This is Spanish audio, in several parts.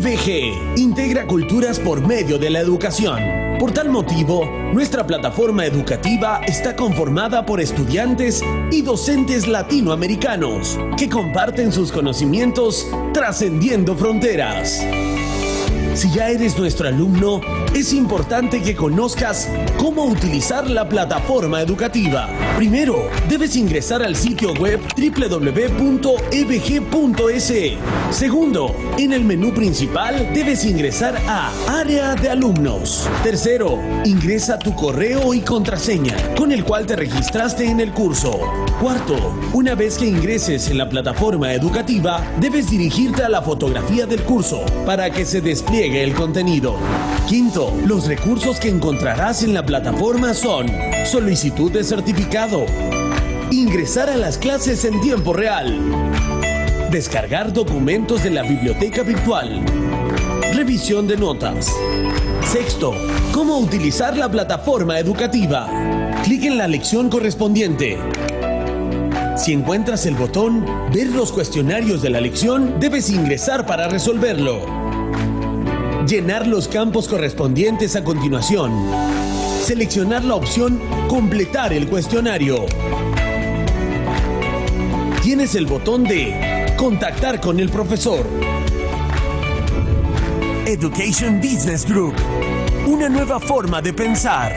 EVG integra culturas por medio de la educación. Por tal motivo, nuestra plataforma educativa está conformada por estudiantes y docentes latinoamericanos que comparten sus conocimientos trascendiendo fronteras. Si ya eres nuestro alumno, es importante que conozcas cómo utilizar la plataforma educativa. Primero, debes ingresar al sitio web www.evg.se. Segundo, en el menú principal debes ingresar a Área de Alumnos. Tercero, ingresa tu correo y contraseña, con el cual te registraste en el curso. Cuarto, una vez que ingreses en la plataforma educativa, debes dirigirte a la fotografía del curso para que se despliegue el contenido. Quinto, los recursos que encontrarás en la plataforma son solicitud de certificado, ingresar a las clases en tiempo real, descargar documentos de la biblioteca virtual, revisión de notas. Sexto, cómo utilizar la plataforma educativa. Clic en la lección correspondiente. Si encuentras el botón Ver los cuestionarios de la lección, debes ingresar para resolverlo. Llenar los campos correspondientes a continuación. Seleccionar la opción Completar el cuestionario. Tienes el botón de Contactar con el profesor. Education Business Group. Una nueva forma de pensar.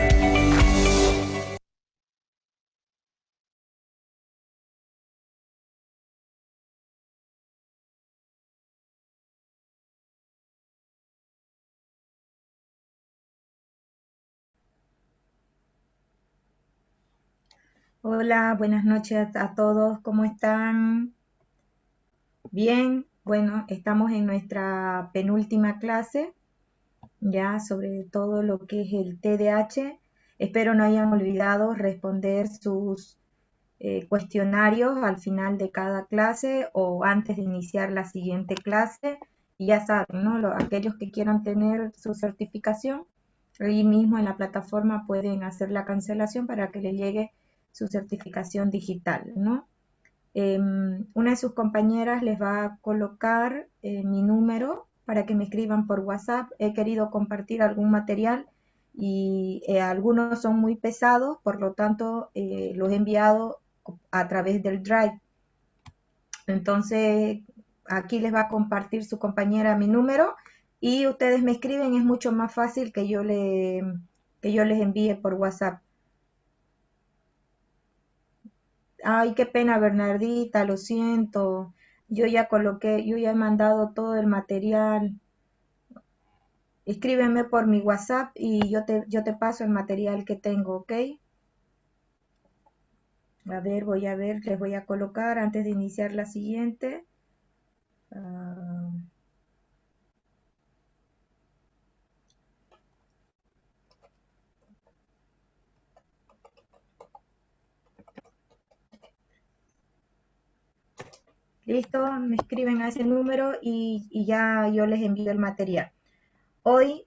Hola, buenas noches a todos, ¿cómo están? Bien, bueno, estamos en nuestra penúltima clase, ya sobre todo lo que es el TDAH. Espero no hayan olvidado responder sus cuestionarios al final de cada clase o antes de iniciar la siguiente clase. Y ya saben, ¿no? Aquellos que quieran tener su certificación, ahí mismo en la plataforma pueden hacer la cancelación para que les llegue su certificación digital, ¿no? Una de sus compañeras les va a colocar mi número para que me escriban por WhatsApp. He querido compartir algún material y algunos son muy pesados, por lo tanto los he enviado a través del Drive. Entonces aquí les va a compartir su compañera mi número y ustedes me escriben, es mucho más fácil que yo les envíe por WhatsApp. Ay, qué pena, Bernardita, lo siento. Yo ya he mandado todo el material. Escríbeme por mi WhatsApp y yo te paso el material que tengo, ¿ok? A ver, voy a ver, les voy a colocar antes de iniciar la siguiente. Ah, listo, me escriben a ese número y ya yo les envío el material. Hoy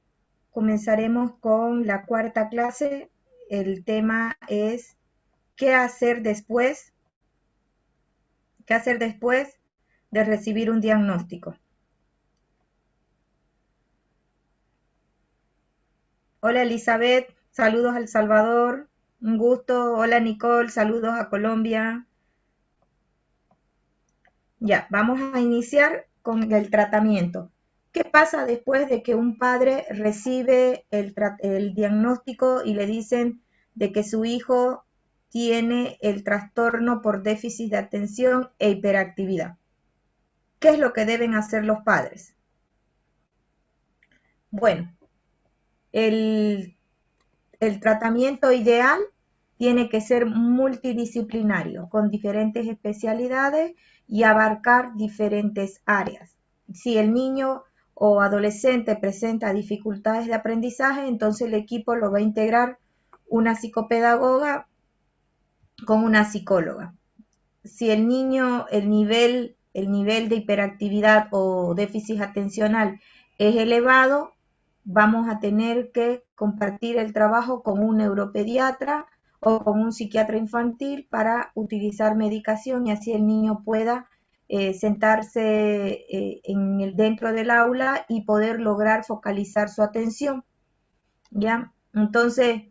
comenzaremos con la cuarta clase. El tema es ¿qué hacer después? ¿Qué hacer después de recibir un diagnóstico? Hola Elizabeth, saludos a El Salvador, un gusto. Hola Nicole, saludos a Colombia. Ya, vamos a iniciar con el tratamiento. ¿Qué pasa después de que un padre recibe el diagnóstico y le dicen de que su hijo tiene el trastorno por déficit de atención e hiperactividad? ¿Qué es lo que deben hacer los padres? Bueno, el tratamiento ideal tiene que ser multidisciplinario, con diferentes especialidades y abarcar diferentes áreas. Si el niño o adolescente presenta dificultades de aprendizaje, entonces el equipo lo va a integrar una psicopedagoga con una psicóloga. Si el niño, el nivel de hiperactividad o déficit atencional es elevado, vamos a tener que compartir el trabajo con un neuropediatra o con un psiquiatra infantil para utilizar medicación y así el niño pueda sentarse dentro del aula y poder lograr focalizar su atención, ¿ya? Entonces,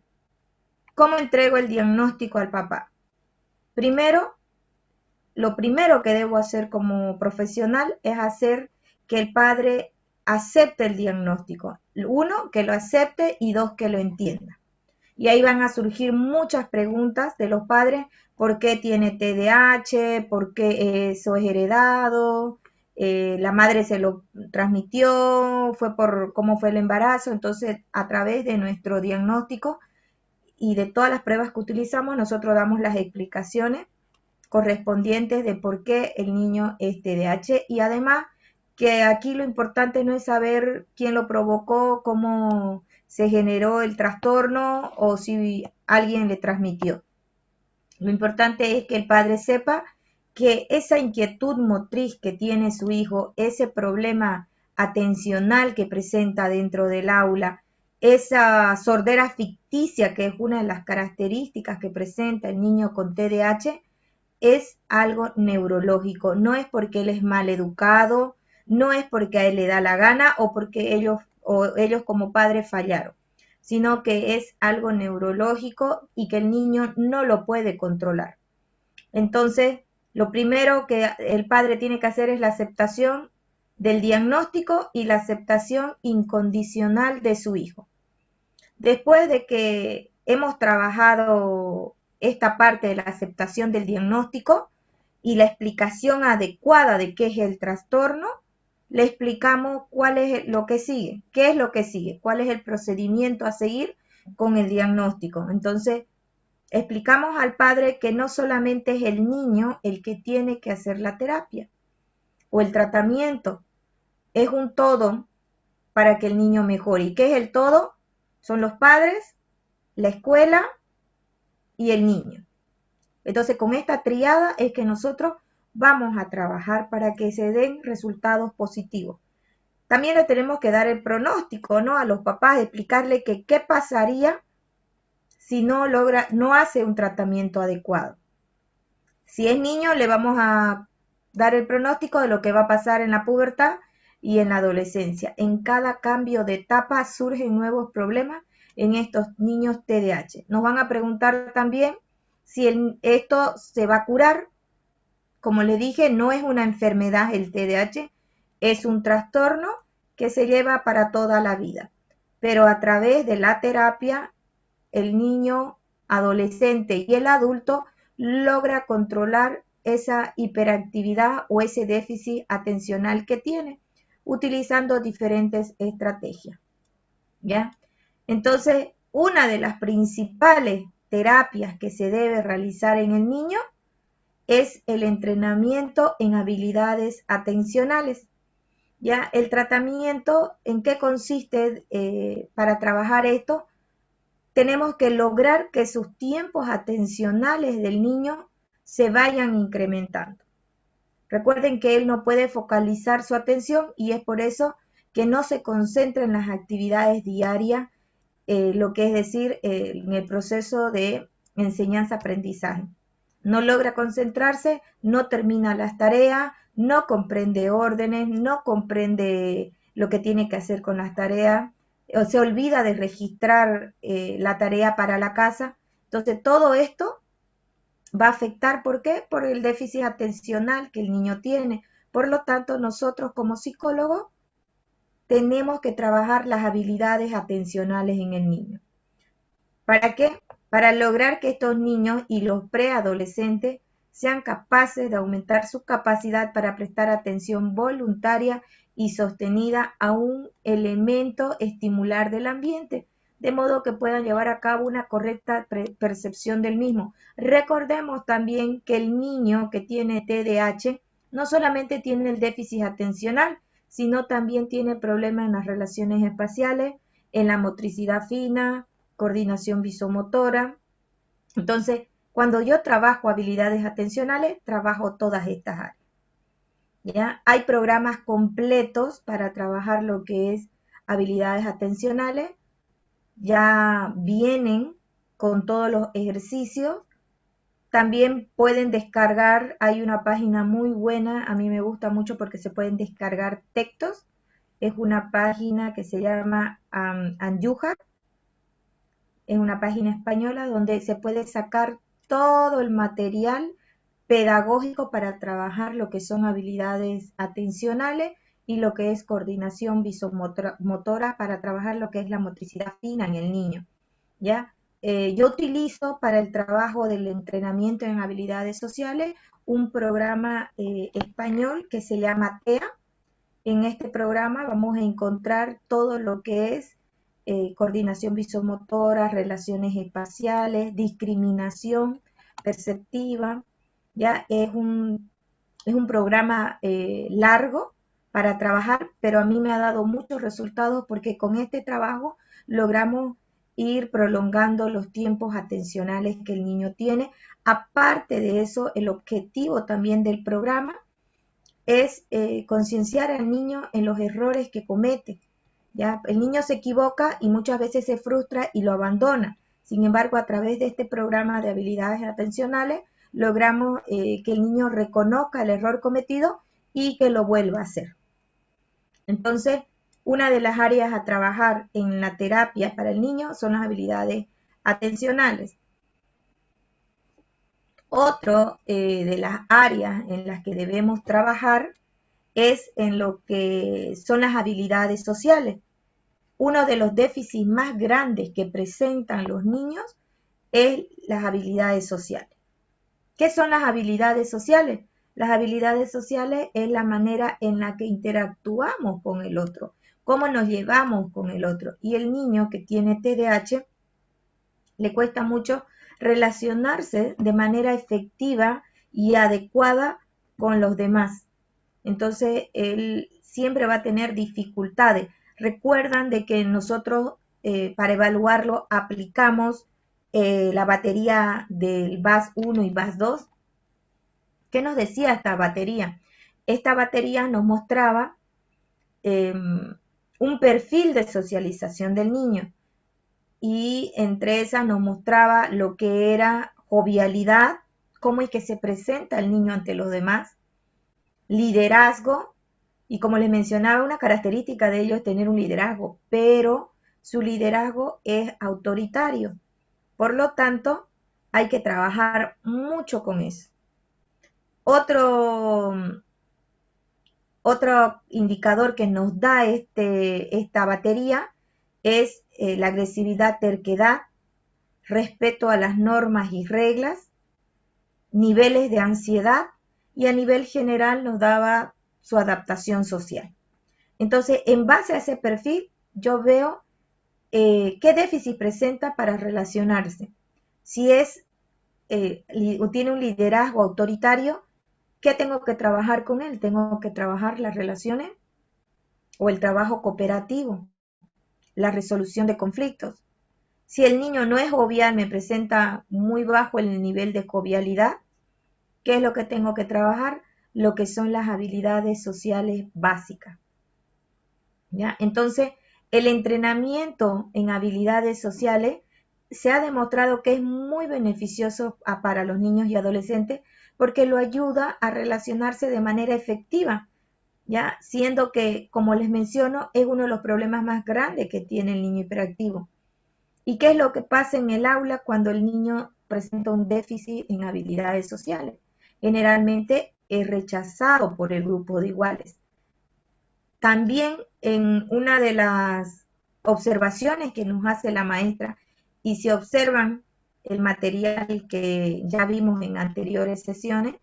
¿cómo entrego el diagnóstico al papá? Primero, lo primero que debo hacer como profesional es hacer que el padre acepte el diagnóstico. Uno, que lo acepte y dos, que lo entienda. Y ahí van a surgir muchas preguntas de los padres: ¿por qué tiene TDAH? ¿Por qué eso es heredado? La madre se lo transmitió, fue por cómo fue el embarazo. Entonces, a través de nuestro diagnóstico y de todas las pruebas que utilizamos, nosotros damos las explicaciones correspondientes de por qué el niño es TDAH, y además que aquí lo importante no es saber quién lo provocó, cómo se generó el trastorno o si alguien le transmitió. Lo importante es que el padre sepa que esa inquietud motriz que tiene su hijo, ese problema atencional que presenta dentro del aula, esa sordera ficticia que es una de las características que presenta el niño con TDAH, es algo neurológico. No es porque él es mal educado, no es porque a él le da la gana o porque ellos como padres fallaron, sino que es algo neurológico y que el niño no lo puede controlar. Entonces, lo primero que el padre tiene que hacer es la aceptación del diagnóstico y la aceptación incondicional de su hijo. Después de que hemos trabajado esta parte de la aceptación del diagnóstico y la explicación adecuada de qué es el trastorno, le explicamos cuál es lo que sigue, qué es lo que sigue, cuál es el procedimiento a seguir con el diagnóstico. Entonces, explicamos al padre que no solamente es el niño el que tiene que hacer la terapia o el tratamiento, es un todo para que el niño mejore. ¿Y qué es el todo? Son los padres, la escuela y el niño. Entonces, con esta triada es que nosotros vamos a trabajar para que se den resultados positivos. También le tenemos que dar el pronóstico, ¿no?, a los papás, explicarle que qué pasaría si no hace un tratamiento adecuado. Si es niño, le vamos a dar el pronóstico de lo que va a pasar en la pubertad y en la adolescencia. En cada cambio de etapa surgen nuevos problemas en estos niños TDAH. Nos van a preguntar también si esto se va a curar. Como les dije, no es una enfermedad el TDAH, es un trastorno que se lleva para toda la vida. Pero a través de la terapia, el niño, adolescente y el adulto logra controlar esa hiperactividad o ese déficit atencional que tiene, utilizando diferentes estrategias, ¿ya? Entonces, una de las principales terapias que se debe realizar en el niño es el entrenamiento en habilidades atencionales. ¿Ya? El tratamiento, ¿en qué consiste para trabajar esto? Tenemos que lograr que sus tiempos atencionales del niño se vayan incrementando. Recuerden que él no puede focalizar su atención y es por eso que no se concentra en las actividades diarias, lo que es decir, en el proceso de enseñanza-aprendizaje. No logra concentrarse, no termina las tareas, no comprende órdenes, no comprende lo que tiene que hacer con las tareas, o se olvida de registrar la tarea para la casa. Entonces, todo esto va a afectar, ¿por qué? Por el déficit atencional que el niño tiene. Por lo tanto, nosotros como psicólogos tenemos que trabajar las habilidades atencionales en el niño. ¿Para qué? Para lograr que estos niños y los preadolescentes sean capaces de aumentar su capacidad para prestar atención voluntaria y sostenida a un elemento estimular del ambiente, de modo que puedan llevar a cabo una correcta percepción del mismo. Recordemos también que el niño que tiene TDAH no solamente tiene el déficit atencional, sino también tiene problemas en las relaciones espaciales, en la motricidad fina, coordinación visomotora. Entonces, cuando yo trabajo habilidades atencionales, trabajo todas estas áreas, ¿ya? Hay programas completos para trabajar lo que es habilidades atencionales, ya vienen con todos los ejercicios También pueden descargar, hay una página muy buena, a mí me gusta mucho porque se pueden descargar textos. Es una página que se llama Anyuja, es una página española donde se puede sacar todo el material pedagógico para trabajar lo que son habilidades atencionales y lo que es coordinación visomotora para trabajar lo que es la motricidad fina en el niño, ¿ya? Yo utilizo para el trabajo del entrenamiento en habilidades sociales un programa español que se llama TEA. En este programa vamos a encontrar todo lo que es coordinación visomotora, relaciones espaciales, discriminación perceptiva. Ya es un programa largo para trabajar, pero a mí me ha dado muchos resultados porque con este trabajo logramos ir prolongando los tiempos atencionales que el niño tiene. Aparte de eso, el objetivo también del programa es concienciar al niño en los errores que comete. ¿Ya? El niño se equivoca y muchas veces se frustra y lo abandona. Sin embargo, a través de este programa de habilidades atencionales, logramos que el niño reconozca el error cometido y que lo vuelva a hacer. Entonces, una de las áreas a trabajar en la terapia para el niño son las habilidades atencionales. Otro de las áreas en las que debemos trabajar es en lo que son las habilidades sociales. Uno de los déficits más grandes que presentan los niños es las habilidades sociales. ¿Qué son las habilidades sociales? Las habilidades sociales es la manera en la que interactuamos con el otro, cómo nos llevamos con el otro. Y el niño que tiene TDAH le cuesta mucho relacionarse de manera efectiva y adecuada con los demás. Entonces, él siempre va a tener dificultades. Recuerdan de que nosotros para evaluarlo aplicamos la batería del VAS 1 y VAS 2. ¿Qué nos decía esta batería? Esta batería nos mostraba un perfil de socialización del niño y entre esas nos mostraba lo que era jovialidad, cómo es que se presenta el niño ante los demás, liderazgo, y como les mencionaba, una característica de ello es tener un liderazgo, pero su liderazgo es autoritario. Por lo tanto, hay que trabajar mucho con eso. Otro indicador que nos da esta batería es la agresividad, terquedad, respeto a las normas y reglas, niveles de ansiedad y a nivel general nos daba su adaptación social. Entonces, en base a ese perfil, yo veo qué déficit presenta para relacionarse. Si tiene un liderazgo autoritario, ¿qué tengo que trabajar con él? Tengo que trabajar las relaciones o el trabajo cooperativo, la resolución de conflictos. Si el niño no es jovial, me presenta muy bajo el nivel de jovialidad, ¿qué es lo que tengo que trabajar? Lo que son las habilidades sociales básicas. ¿Ya? Entonces, el entrenamiento en habilidades sociales se ha demostrado que es muy beneficioso para los niños y adolescentes porque lo ayuda a relacionarse de manera efectiva, ¿ya? Siendo que, como les menciono, es uno de los problemas más grandes que tiene el niño hiperactivo. ¿Y qué es lo que pasa en el aula cuando el niño presenta un déficit en habilidades sociales? Generalmente es rechazado por el grupo de iguales. También en una de las observaciones que nos hace la maestra, y si observan el material que ya vimos en anteriores sesiones,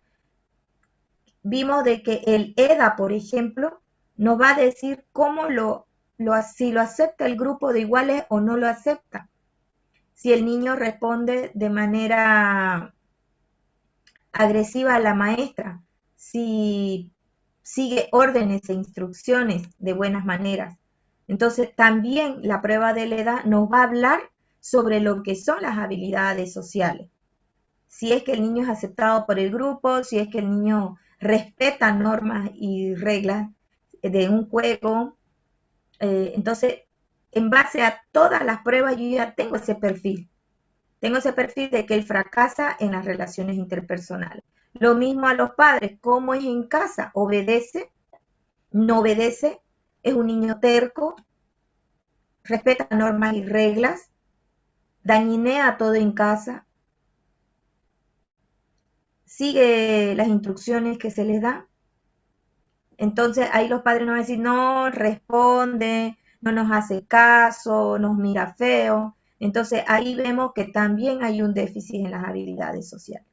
vimos de que el EDA, por ejemplo, nos va a decir cómo si lo acepta el grupo de iguales o no lo acepta. Si el niño responde de manera agresiva a la maestra, si sigue órdenes e instrucciones de buenas maneras. Entonces, también la prueba de la edad nos va a hablar sobre lo que son las habilidades sociales. Si es que el niño es aceptado por el grupo, si es que el niño respeta normas y reglas de un juego. Entonces, en base a todas las pruebas, yo ya tengo ese perfil. Tengo ese perfil de que él fracasa en las relaciones interpersonales. Lo mismo a los padres, ¿cómo es en casa? ¿Obedece? ¿No obedece? ¿Es un niño terco? ¿Respeta normas y reglas? ¿Dañinea todo en casa? ¿Sigue las instrucciones que se les da? Entonces ahí los padres nos van a decir, no responde, no nos hace caso, nos mira feo. Entonces ahí vemos que también hay un déficit en las habilidades sociales.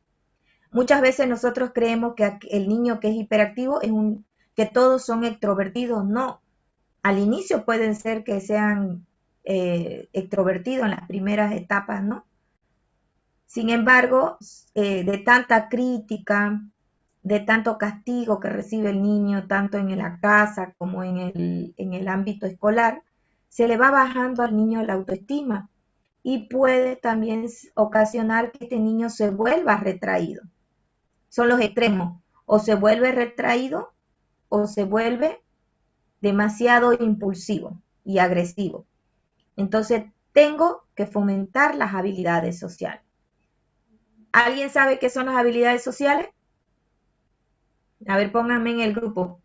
Muchas veces nosotros creemos que el niño que es hiperactivo es que todos son extrovertidos. No, al inicio pueden ser que sean extrovertidos en las primeras etapas, ¿no? Sin embargo, de tanta crítica, de tanto castigo que recibe el niño, tanto en la casa como en el ámbito escolar, se le va bajando al niño la autoestima y puede también ocasionar que este niño se vuelva retraído. Son los extremos, o se vuelve retraído o se vuelve demasiado impulsivo y agresivo. Entonces, tengo que fomentar las habilidades sociales. ¿Alguien sabe qué son las habilidades sociales? A ver, pónganme en el grupo.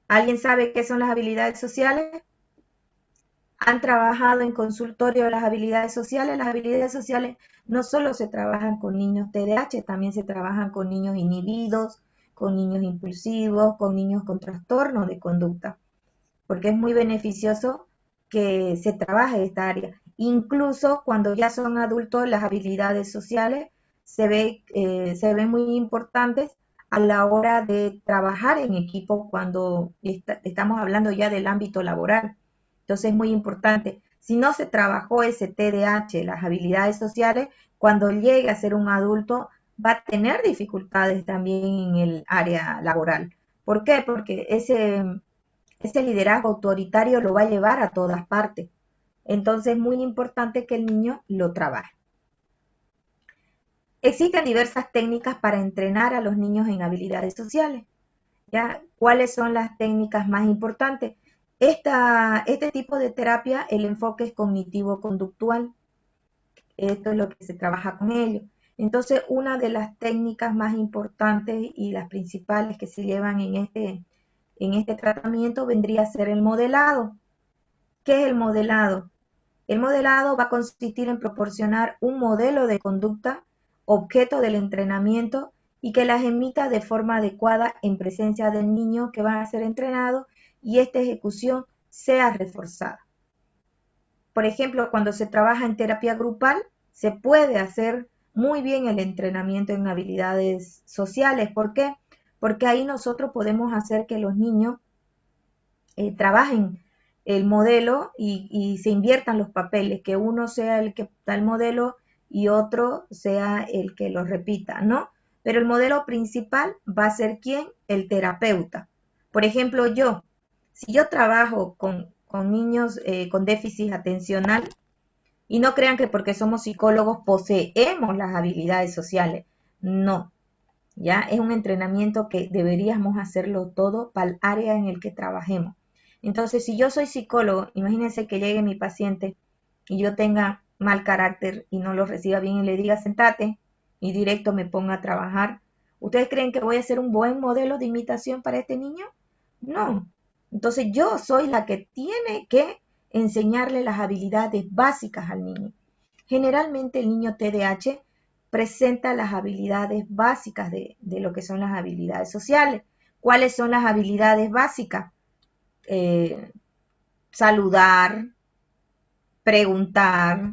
¿Alguien sabe qué son las habilidades sociales? ¿Han trabajado en consultorio las habilidades sociales? Las habilidades sociales no solo se trabajan con niños TDAH, también se trabajan con niños inhibidos, con niños impulsivos, con niños con trastornos de conducta, porque es muy beneficioso que se trabaje esta área. Incluso cuando ya son adultos, las habilidades sociales se ven muy importantes a la hora de trabajar en equipo cuando estamos hablando ya del ámbito laboral. Entonces es muy importante. Si no se trabajó ese TDAH, las habilidades sociales, cuando llegue a ser un adulto va a tener dificultades también en el área laboral. ¿Por qué? Porque ese liderazgo autoritario lo va a llevar a todas partes. Entonces es muy importante que el niño lo trabaje. Existen diversas técnicas para entrenar a los niños en habilidades sociales. ¿Ya? ¿Cuáles son las técnicas más importantes? Este tipo de terapia, el enfoque es cognitivo-conductual. Esto es lo que se trabaja con ellos. Entonces, una de las técnicas más importantes y las principales que se llevan en este tratamiento vendría a ser el modelado. ¿Qué es el modelado? El modelado va a consistir en proporcionar un modelo de conducta, objeto del entrenamiento, y que las emita de forma adecuada en presencia del niño que va a ser entrenado y esta ejecución sea reforzada. Por ejemplo, cuando se trabaja en terapia grupal, se puede hacer muy bien el entrenamiento en habilidades sociales. ¿Por qué? Porque ahí nosotros podemos hacer que los niños trabajen el modelo y se inviertan los papeles, que uno sea el que da el modelo y otro sea el que lo repita, ¿no? Pero el modelo principal va a ser ¿quién? El terapeuta. Por ejemplo, si yo trabajo con niños con déficit atencional, y no crean que porque somos psicólogos poseemos las habilidades sociales, no, ya es un entrenamiento que deberíamos hacerlo todo para el área en el que trabajemos. Entonces, si yo soy psicólogo, imagínense que llegue mi paciente y yo tenga mal carácter y no lo reciba bien y le diga, sentate, y directo me ponga a trabajar. ¿Ustedes creen que voy a ser un buen modelo de imitación para este niño? No. Entonces, yo soy la que tiene que enseñarle las habilidades básicas al niño. Generalmente el niño TDAH presenta las habilidades básicas de lo que son las habilidades sociales. ¿Cuáles son las habilidades básicas? Saludar, preguntar,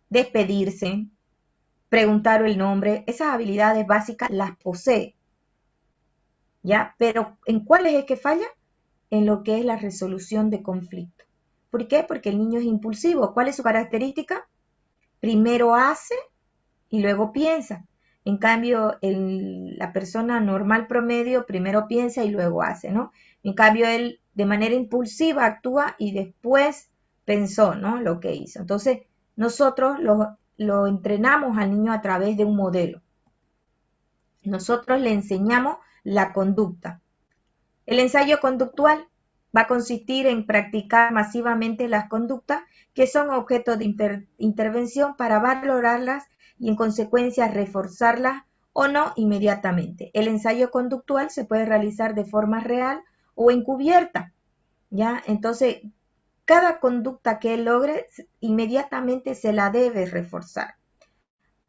despedirse, preguntar el nombre. Esas habilidades básicas las posee, ¿ya? Pero ¿en cuáles es que falla? En lo que es la resolución de conflictos. ¿Por qué? Porque el niño es impulsivo. ¿Cuál es su característica? Primero hace y luego piensa. En cambio, la persona normal promedio primero piensa y luego hace, ¿no? En cambio, él de manera impulsiva actúa y después pensó, ¿no? Lo que hizo. Entonces, nosotros lo entrenamos al niño a través de un modelo. Nosotros le enseñamos la conducta. El ensayo conductual va a consistir en practicar masivamente las conductas que son objeto de intervención para valorarlas y en consecuencia reforzarlas o no inmediatamente. El ensayo conductual se puede realizar de forma real o encubierta, ¿ya? Entonces, cada conducta que él logre, inmediatamente se la debe reforzar.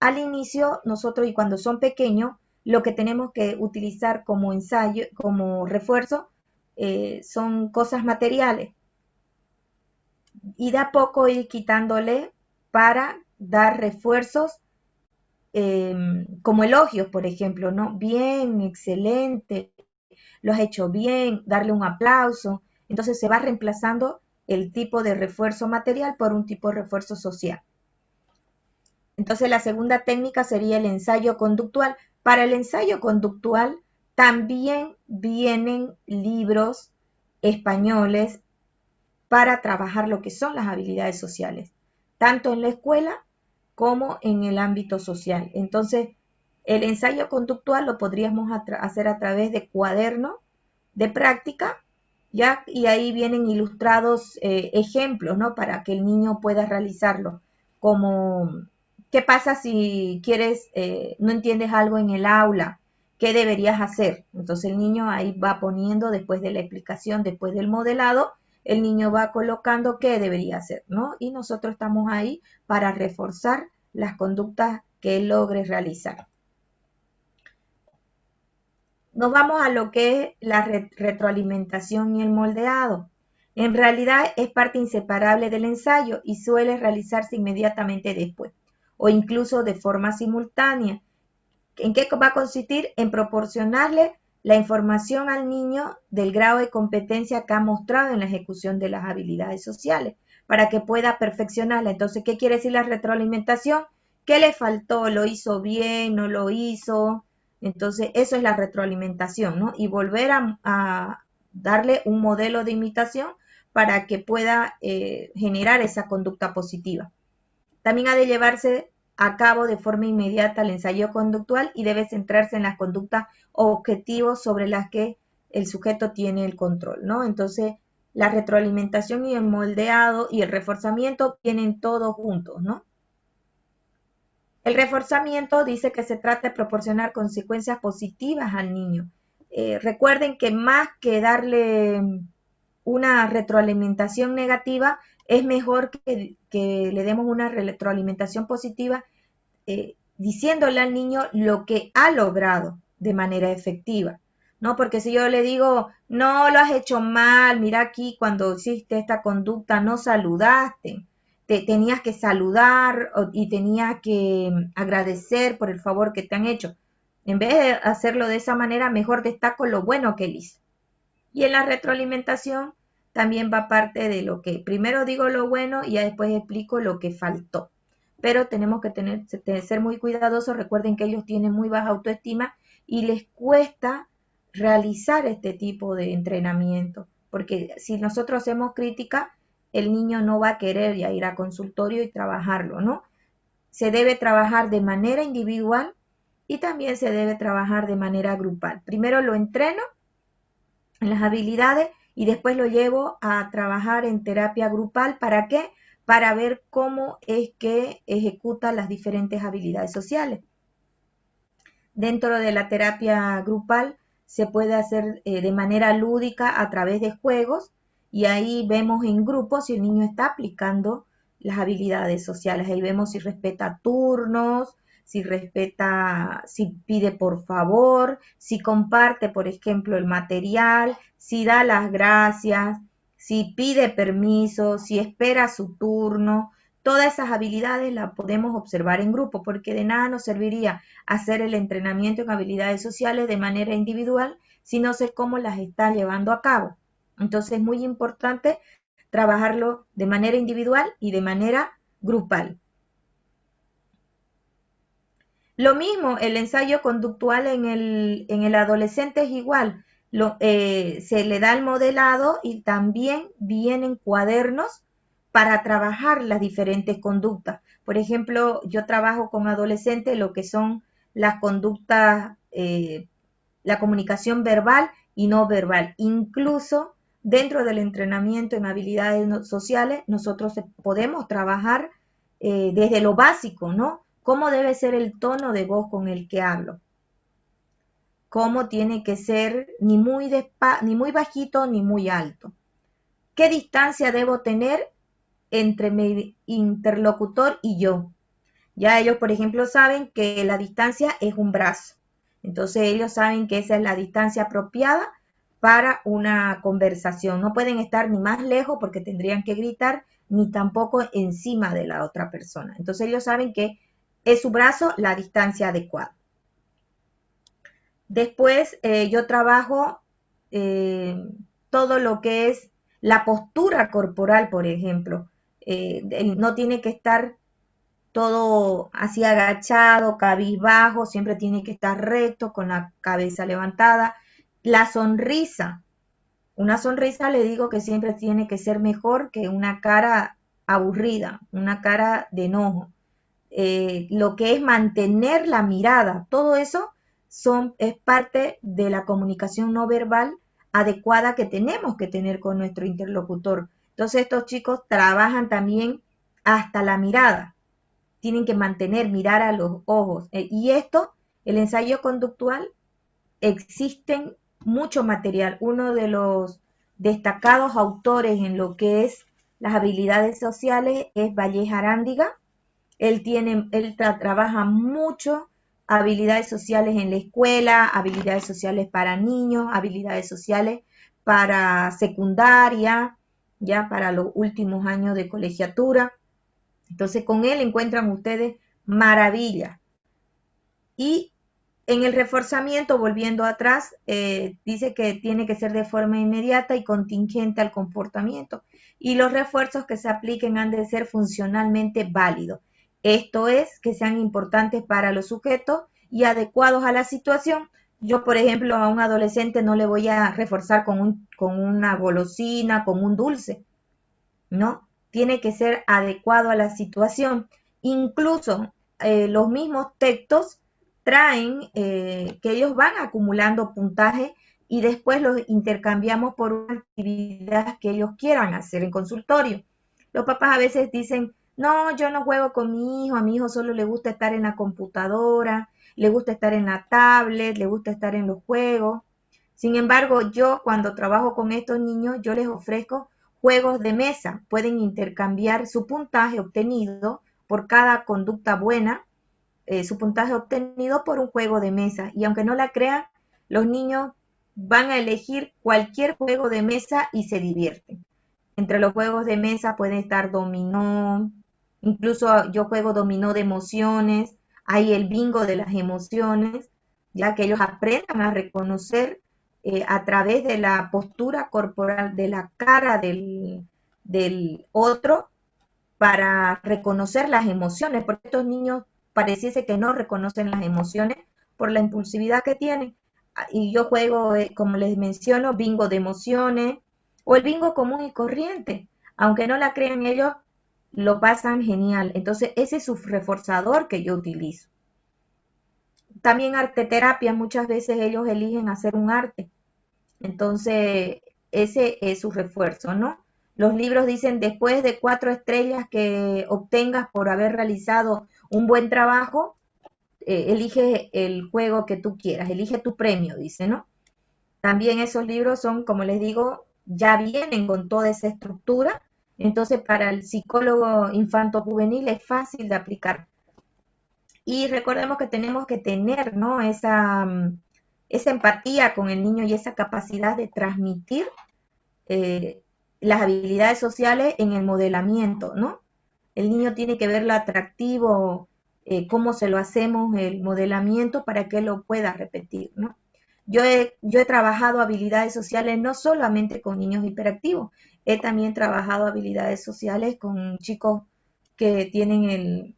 Al inicio, nosotros y cuando son pequeños, lo que tenemos que utilizar como ensayo, como refuerzo, son cosas materiales. Y de a poco ir quitándole para dar refuerzos como elogios, por ejemplo, ¿no? Bien, excelente, lo has hecho bien, darle un aplauso. Entonces se va reemplazando el tipo de refuerzo material por un tipo de refuerzo social. Entonces la segunda técnica sería el ensayo conductual. Para el ensayo conductual también vienen libros españoles para trabajar lo que son las habilidades sociales, tanto en la escuela como en el ámbito social. Entonces, el ensayo conductual lo podríamos hacer a través de cuadernos de práctica, ¿ya? Y ahí vienen ilustrados ejemplos, ¿no? Para que el niño pueda realizarlo. Como, ¿qué pasa si quieres, no entiendes algo en el aula? ¿Qué deberías hacer? Entonces el niño ahí va poniendo, después de la explicación, después del modelado, el niño va colocando qué debería hacer, ¿no? Y nosotros estamos ahí para reforzar las conductas que él logre realizar. Nos vamos a lo que es la retroalimentación y el moldeado. En realidad es parte inseparable del ensayo y suele realizarse inmediatamente después o incluso de forma simultánea. ¿En qué va a consistir? En proporcionarle la información al niño del grado de competencia que ha mostrado en la ejecución de las habilidades sociales para que pueda perfeccionarla. Entonces, ¿qué quiere decir la retroalimentación? ¿Qué le faltó? ¿Lo hizo bien? ¿No lo hizo? Entonces, eso es la retroalimentación, ¿no? Y volver a darle un modelo de imitación para que pueda generar esa conducta positiva. También ha de llevarse a cabo de forma inmediata el ensayo conductual y debe centrarse en las conductas objetivos sobre las que el sujeto tiene el control, ¿no? Entonces, la retroalimentación y el moldeado y el reforzamiento vienen todos juntos, ¿no? El reforzamiento dice que se trata de proporcionar consecuencias positivas al niño. Recuerden que más que darle una retroalimentación negativa, es mejor que le demos una retroalimentación positiva diciéndole al niño lo que ha logrado de manera efectiva, ¿no? Porque si yo le digo, no lo has hecho mal, mira aquí cuando hiciste esta conducta no saludaste, tenías que saludar y tenías que agradecer por el favor que te han hecho. En vez de hacerlo de esa manera, mejor destaco lo bueno que él hizo. Y en la retroalimentación también va parte de lo que primero digo lo bueno y ya después explico lo que faltó. Pero tenemos que ser muy cuidadosos. Recuerden que ellos tienen muy baja autoestima y les cuesta realizar este tipo de entrenamiento. Porque si nosotros hacemos crítica, el niño no va a querer ya ir a consultorio y trabajarlo, ¿no? Se debe trabajar de manera individual y también se debe trabajar de manera grupal. Primero lo entreno en las habilidades y después lo llevo a trabajar en terapia grupal. ¿Para qué? Para ver cómo es que ejecuta las diferentes habilidades sociales. Dentro de la terapia grupal se puede hacer de manera lúdica a través de juegos y ahí vemos en grupo si el niño está aplicando las habilidades sociales. Ahí vemos si respeta turnos, si respeta, si pide por favor, si comparte, por ejemplo, el material, si da las gracias, si pide permiso, si espera su turno. Todas esas habilidades las podemos observar en grupo, porque de nada nos serviría hacer el entrenamiento en habilidades sociales de manera individual si no sé cómo las está llevando a cabo. Entonces es muy importante trabajarlo de manera individual y de manera grupal. Lo mismo, el ensayo conductual en el adolescente es igual. Se le da el modelado y también vienen cuadernos para trabajar las diferentes conductas. Por ejemplo, yo trabajo con adolescentes lo que son las conductas, la comunicación verbal y no verbal. Incluso dentro del entrenamiento en habilidades sociales, nosotros podemos trabajar desde lo básico, ¿no? ¿Cómo debe ser el tono de voz con el que hablo? ¿Cómo tiene que ser ni muy bajito ni muy alto? ¿Qué distancia debo tener entre mi interlocutor y yo? Ya ellos, por ejemplo, saben que la distancia es un brazo. Entonces ellos saben que esa es la distancia apropiada para una conversación. No pueden estar ni más lejos porque tendrían que gritar, ni tampoco encima de la otra persona. Entonces ellos saben que es su brazo la distancia adecuada. Después yo trabajo todo lo que es la postura corporal, por ejemplo. No tiene que estar todo así agachado, cabizbajo, siempre tiene que estar recto, con la cabeza levantada. La sonrisa, una sonrisa le digo que siempre tiene que ser mejor que una cara aburrida, una cara de enojo. Lo que es mantener la mirada, todo eso es parte de la comunicación no verbal adecuada que tenemos que tener con nuestro interlocutor. Entonces estos chicos trabajan también hasta la mirada, tienen que mantener, mirar a los ojos. Y esto, el ensayo conductual, existen mucho material. Uno de los destacados autores en lo que es las habilidades sociales es Vallés Arándiga. Él trabaja mucho habilidades sociales en la escuela, habilidades sociales para niños, habilidades sociales para secundaria, ya para los últimos años de colegiatura. Entonces con él encuentran ustedes maravilla. Y en el reforzamiento, volviendo atrás, dice que tiene que ser de forma inmediata y contingente al comportamiento. Y los refuerzos que se apliquen han de ser funcionalmente válidos. Esto es, que sean importantes para los sujetos y adecuados a la situación. Yo, por ejemplo, a un adolescente no le voy a reforzar con una golosina, con un dulce, ¿no? Tiene que ser adecuado a la situación. Incluso los mismos textos traen que ellos van acumulando puntaje y después los intercambiamos por una actividad que ellos quieran hacer en consultorio. Los papás a veces dicen, no, yo no juego con mi hijo, a mi hijo solo le gusta estar en la computadora, le gusta estar en la tablet, le gusta estar en los juegos. Sin embargo, yo cuando trabajo con estos niños, yo les ofrezco juegos de mesa. Pueden intercambiar su puntaje obtenido por cada conducta buena, su puntaje obtenido por un juego de mesa. Y aunque no la crean, los niños van a elegir cualquier juego de mesa y se divierten. Entre los juegos de mesa puede estar dominó, incluso yo juego dominó de emociones, hay el bingo de las emociones, ya que ellos aprendan a reconocer a través de la postura corporal, de la cara del otro, para reconocer las emociones, porque estos niños pareciese que no reconocen las emociones por la impulsividad que tienen. Y yo juego, como les menciono, bingo de emociones o el bingo común y corriente. Aunque no la crean ellos, lo pasan genial. Entonces, ese es su reforzador que yo utilizo. También arte terapia, muchas veces ellos eligen hacer un arte. Entonces, ese es su refuerzo, ¿no? Los libros dicen, después de 4 estrellas que obtengas por haber realizado un buen trabajo, elige el juego que tú quieras, elige tu premio, dice, ¿no? También esos libros son, como les digo, ya vienen con toda esa estructura, entonces para el psicólogo infanto-juvenil es fácil de aplicar. Y recordemos que tenemos que tener, ¿no?, esa empatía con el niño y esa capacidad de transmitir las habilidades sociales en el modelamiento, ¿no? El niño tiene que verlo atractivo, cómo se lo hacemos el modelamiento para que él lo pueda repetir, ¿no? Yo he trabajado habilidades sociales no solamente con niños hiperactivos, he también trabajado habilidades sociales con chicos que tienen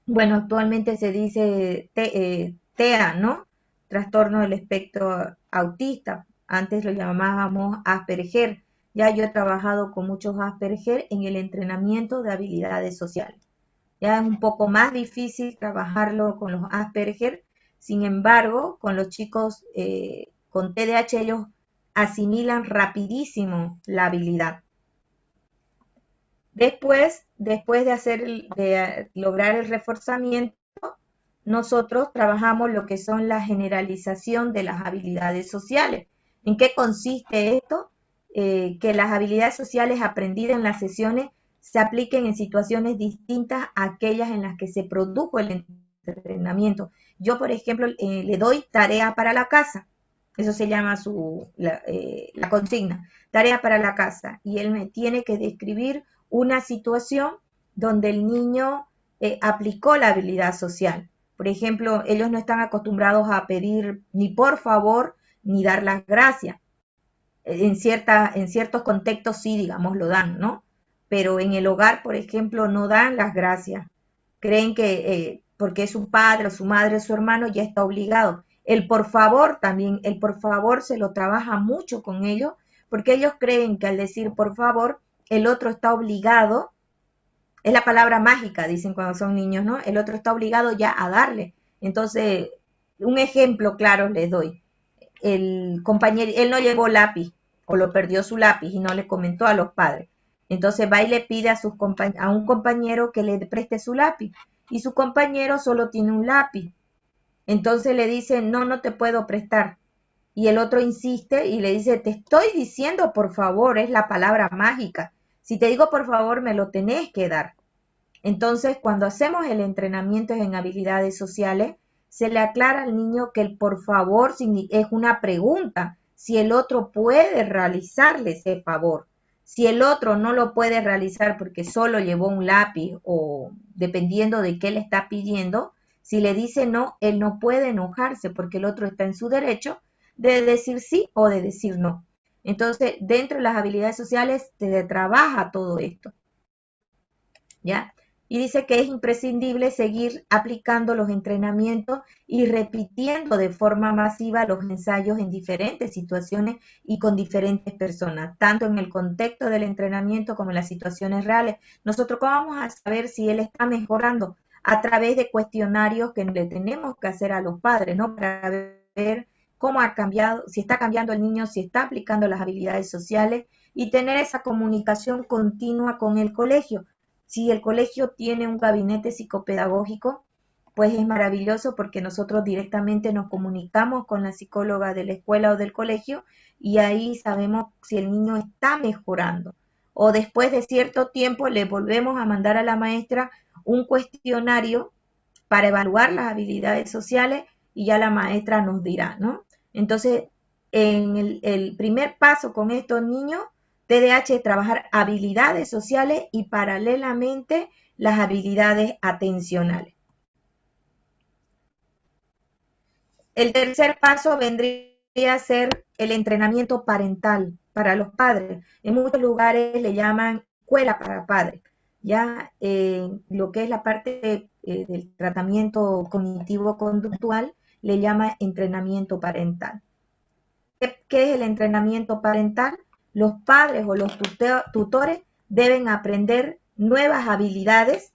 bueno, actualmente se dice TEA, ¿no? Trastorno del espectro autista. Antes lo llamábamos Asperger. Ya yo he trabajado con muchos Asperger en el entrenamiento de habilidades sociales. Ya es un poco más difícil trabajarlo con los Asperger. Sin embargo, con los chicos con TDAH ellos asimilan rapidísimo la habilidad. Después de lograr el reforzamiento, nosotros trabajamos lo que son la generalización de las habilidades sociales. ¿En qué consiste esto? Que las habilidades sociales aprendidas en las sesiones se apliquen en situaciones distintas a aquellas en las que se produjo el entrenamiento. Yo, por ejemplo, le doy tarea para la casa. Eso se llama la consigna, tarea para la casa. Y él me tiene que describir una situación donde el niño aplicó la habilidad social. Por ejemplo, ellos no están acostumbrados a pedir ni por favor ni dar las gracias. En ciertos contextos sí, digamos, lo dan, ¿no? Pero en el hogar, por ejemplo, no dan las gracias. Creen que porque es su padre o su madre o su hermano ya está obligado. El por favor también, el por favor se lo trabaja mucho con ellos, porque ellos creen que al decir por favor, el otro está obligado, es la palabra mágica, dicen cuando son niños, ¿no? El otro está obligado ya a darle. Entonces, un ejemplo claro les doy. El compañero, él no llevó lápiz, o lo perdió su lápiz y no le comentó a los padres. Entonces va y le pide a un compañero que le preste su lápiz, y su compañero solo tiene un lápiz. Entonces le dice, no, no te puedo prestar. Y el otro insiste y le dice, te estoy diciendo por favor, es la palabra mágica. Si te digo por favor, me lo tenés que dar. Entonces, cuando hacemos el entrenamiento en habilidades sociales, se le aclara al niño que el por favor es una pregunta, si el otro puede realizarle ese favor. Si el otro no lo puede realizar porque solo llevó un lápiz o dependiendo de qué le está pidiendo, si le dice no, él no puede enojarse porque el otro está en su derecho de decir sí o de decir no. Entonces, dentro de las habilidades sociales se trabaja todo esto, ¿ya? Y dice que es imprescindible seguir aplicando los entrenamientos y repitiendo de forma masiva los ensayos en diferentes situaciones y con diferentes personas, tanto en el contexto del entrenamiento como en las situaciones reales. Nosotros, ¿cómo vamos a saber si él está mejorando? A través de cuestionarios que le tenemos que hacer a los padres, ¿no? Para ver cómo ha cambiado, si está cambiando el niño, si está aplicando las habilidades sociales y tener esa comunicación continua con el colegio. Si el colegio tiene un gabinete psicopedagógico, pues es maravilloso porque nosotros directamente nos comunicamos con la psicóloga de la escuela o del colegio y ahí sabemos si el niño está mejorando. O después de cierto tiempo le volvemos a mandar a la maestra un cuestionario para evaluar las habilidades sociales y ya la maestra nos dirá, ¿no? Entonces, en el primer paso con estos niños, TDAH es trabajar habilidades sociales y paralelamente las habilidades atencionales. El tercer paso vendría a ser el entrenamiento parental para los padres. En muchos lugares le llaman escuela para padres. Ya lo que es la parte del tratamiento cognitivo-conductual le llama entrenamiento parental. ¿Qué es el entrenamiento parental? Los padres o los tutores deben aprender nuevas habilidades.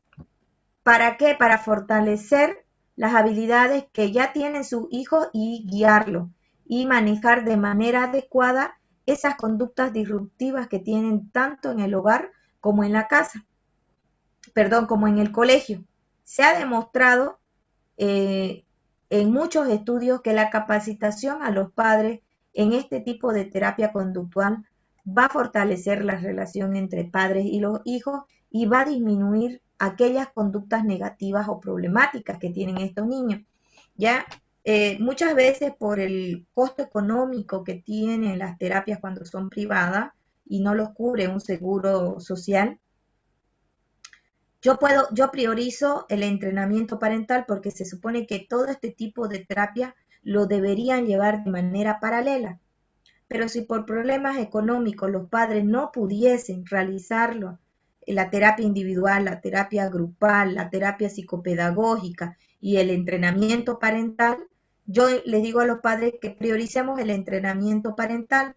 ¿Para qué? Para fortalecer las habilidades que ya tienen sus hijos y guiarlos y manejar de manera adecuada esas conductas disruptivas que tienen tanto en el hogar como en la casa, como en el colegio. Se ha demostrado en muchos estudios que la capacitación a los padres en este tipo de terapia conductual va a fortalecer la relación entre padres y los hijos y va a disminuir aquellas conductas negativas o problemáticas que tienen estos niños. Ya muchas veces por el costo económico que tienen las terapias cuando son privadas y no los cubre un seguro social, yo priorizo el entrenamiento parental porque se supone que todo este tipo de terapia lo deberían llevar de manera paralela. Pero si por problemas económicos los padres no pudiesen realizarlo, la terapia individual, la terapia grupal, la terapia psicopedagógica y el entrenamiento parental, yo les digo a los padres que prioricemos el entrenamiento parental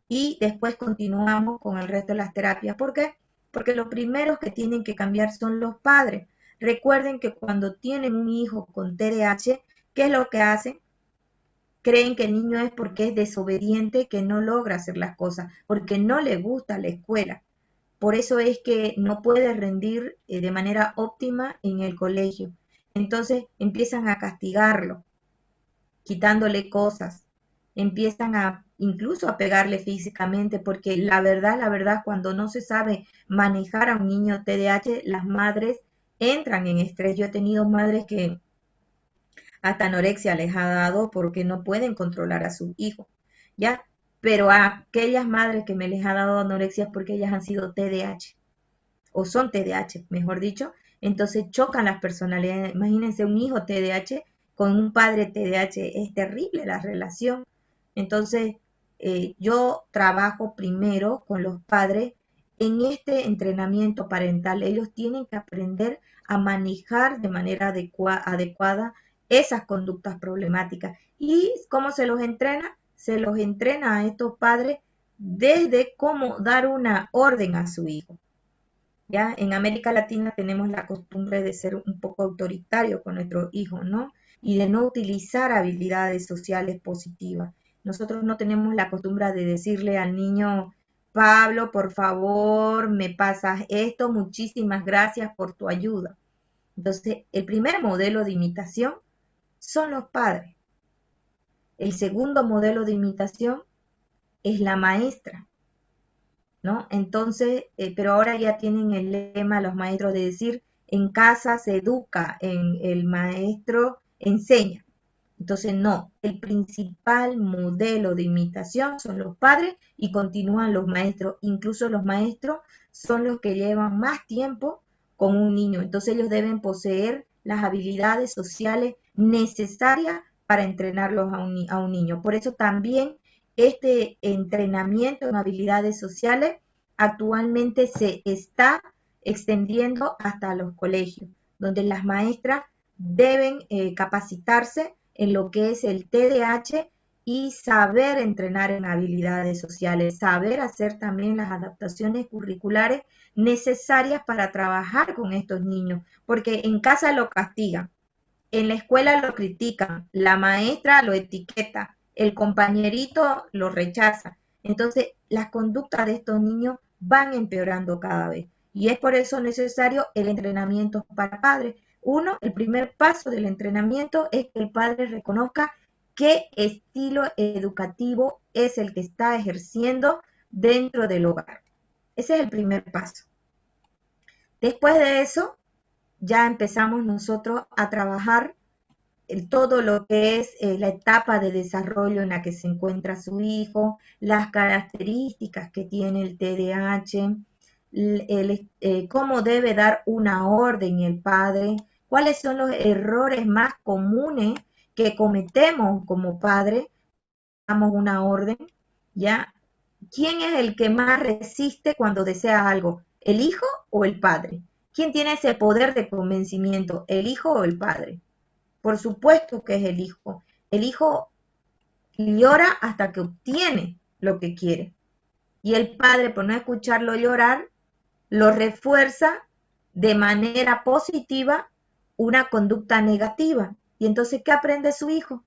y después continuamos con el resto de las terapias. ¿Por qué? Porque los primeros que tienen que cambiar son los padres. Recuerden que cuando tienen un hijo con TDAH, ¿qué es lo que hacen? creen que el niño es porque es desobediente, que no logra hacer las cosas, porque no le gusta la escuela. Por eso es que no puede rendir de manera óptima en el colegio. Entonces empiezan a castigarlo, quitándole cosas, empiezan a incluso a pegarle físicamente, porque la verdad, cuando no se sabe manejar a un niño TDAH, las madres entran en estrés. Yo he tenido madres que hasta anorexia les ha dado porque no pueden controlar a su hijo, ¿ya? Pero a aquellas madres que me les ha dado anorexia es porque ellas han sido TDAH, o son TDAH, mejor dicho, entonces chocan las personalidades. Imagínense un hijo TDAH con un padre TDAH, es terrible la relación. Entonces, yo trabajo primero con los padres en este entrenamiento parental. Ellos tienen que aprender a manejar de manera adecuada esas conductas problemáticas. ¿Y cómo se los entrena? Se los entrena a estos padres desde cómo dar una orden a su hijo. ¿Ya? En América Latina tenemos la costumbre de ser un poco autoritario con nuestros hijos, ¿no? Y de no utilizar habilidades sociales positivas. Nosotros no tenemos la costumbre de decirle al niño, Pablo, por favor, me pasas esto, muchísimas gracias por tu ayuda. Entonces, el primer modelo de imitación son los padres. El segundo modelo de imitación es la maestra, ¿no? Entonces, pero ahora ya tienen el lema los maestros de decir, en casa se educa, en el maestro enseña. Entonces, no, el principal modelo de imitación son los padres y continúan los maestros. Incluso los maestros son los que llevan más tiempo con un niño. Entonces, ellos deben poseer las habilidades sociales necesarias para entrenarlos a un niño. Por eso también este entrenamiento en habilidades sociales actualmente se está extendiendo hasta los colegios, donde las maestras deben capacitarse en lo que es el TDAH y saber entrenar en habilidades sociales, saber hacer también las adaptaciones curriculares necesarias para trabajar con estos niños, porque en casa lo castigan, en la escuela lo critican, la maestra lo etiqueta, el compañerito lo rechaza. Entonces, las conductas de estos niños van empeorando cada vez. Y es por eso necesario el entrenamiento para padres. Uno, el primer paso del entrenamiento es que el padre reconozca qué estilo educativo es el que está ejerciendo dentro del hogar. Ese es el primer paso. Después de eso, ya empezamos nosotros a trabajar todo lo que es la etapa de desarrollo en la que se encuentra su hijo, las características que tiene el TDAH, cómo debe dar una orden el padre, cuáles son los errores más comunes que cometemos como padre, damos una orden, ¿ya? ¿Quién es el que más resiste cuando desea algo? ¿El hijo o el padre? ¿Quién tiene ese poder de convencimiento? ¿El hijo o el padre? Por supuesto que es el hijo. El hijo llora hasta que obtiene lo que quiere. Y el padre, por no escucharlo llorar, lo refuerza de manera positiva una conducta negativa. Y entonces, ¿qué aprende su hijo?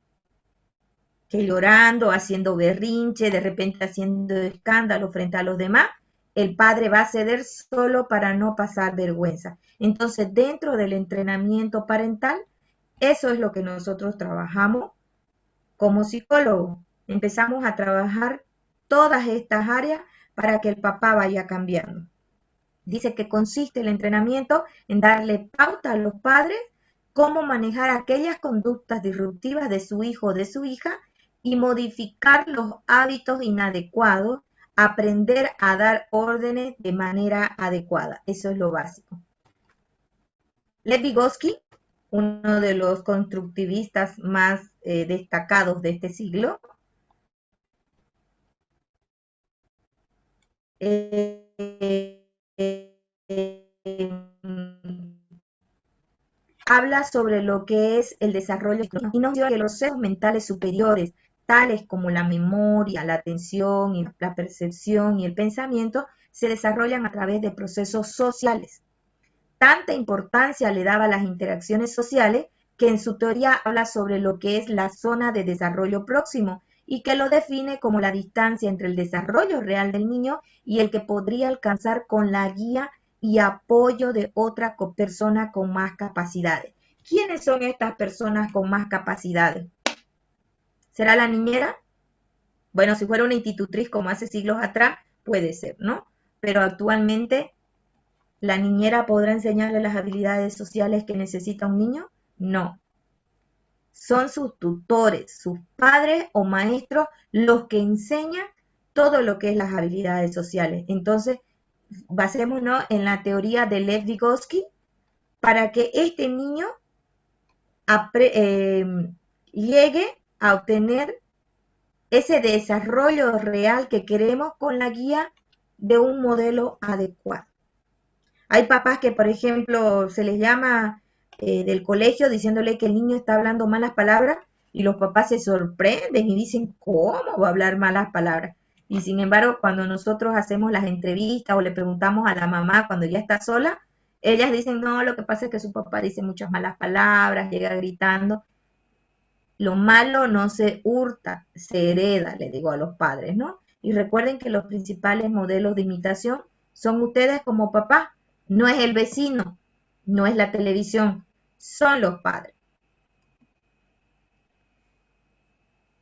Que llorando, haciendo berrinche, de repente haciendo escándalo frente a los demás, el padre va a ceder solo para no pasar vergüenza. Entonces, dentro del entrenamiento parental, eso es lo que nosotros trabajamos como psicólogos. Empezamos a trabajar todas estas áreas para que el papá vaya cambiando. Dice que consiste el entrenamiento en darle pauta a los padres cómo manejar aquellas conductas disruptivas de su hijo o de su hija y modificar los hábitos inadecuados, aprender a dar órdenes de manera adecuada. Eso es lo básico. Lev Vygotsky, uno de los constructivistas más destacados de este siglo, habla sobre lo que es el desarrollo y nos dice que los seres mentales superiores, tales como la memoria, la atención, y la percepción y el pensamiento, se desarrollan a través de procesos sociales. Tanta importancia le daba a las interacciones sociales que en su teoría habla sobre lo que es la zona de desarrollo próximo y que lo define como la distancia entre el desarrollo real del niño y el que podría alcanzar con la guía y apoyo de otra persona con más capacidades. ¿Quiénes son estas personas con más capacidades? ¿Será la niñera? Bueno, si fuera una institutriz como hace siglos atrás, puede ser, ¿no? Pero actualmente, ¿la niñera podrá enseñarle las habilidades sociales que necesita un niño? No. Son sus tutores, sus padres o maestros los que enseñan todo lo que es las habilidades sociales. Entonces, basémonos en la teoría de Lev Vygotsky para que este niño llegue a obtener ese desarrollo real que queremos con la guía de un modelo adecuado. Hay papás que, por ejemplo, se les llama del colegio diciéndole que el niño está hablando malas palabras y los papás se sorprenden y dicen, ¿cómo va a hablar malas palabras? Y sin embargo, cuando nosotros hacemos las entrevistas o le preguntamos a la mamá cuando ya está sola, ellas dicen, no, lo que pasa es que su papá dice muchas malas palabras, llega gritando. Lo malo no se hurta, se hereda, le digo a los padres, ¿no? Y recuerden que los principales modelos de imitación son ustedes como papá, no es el vecino, no es la televisión, son los padres.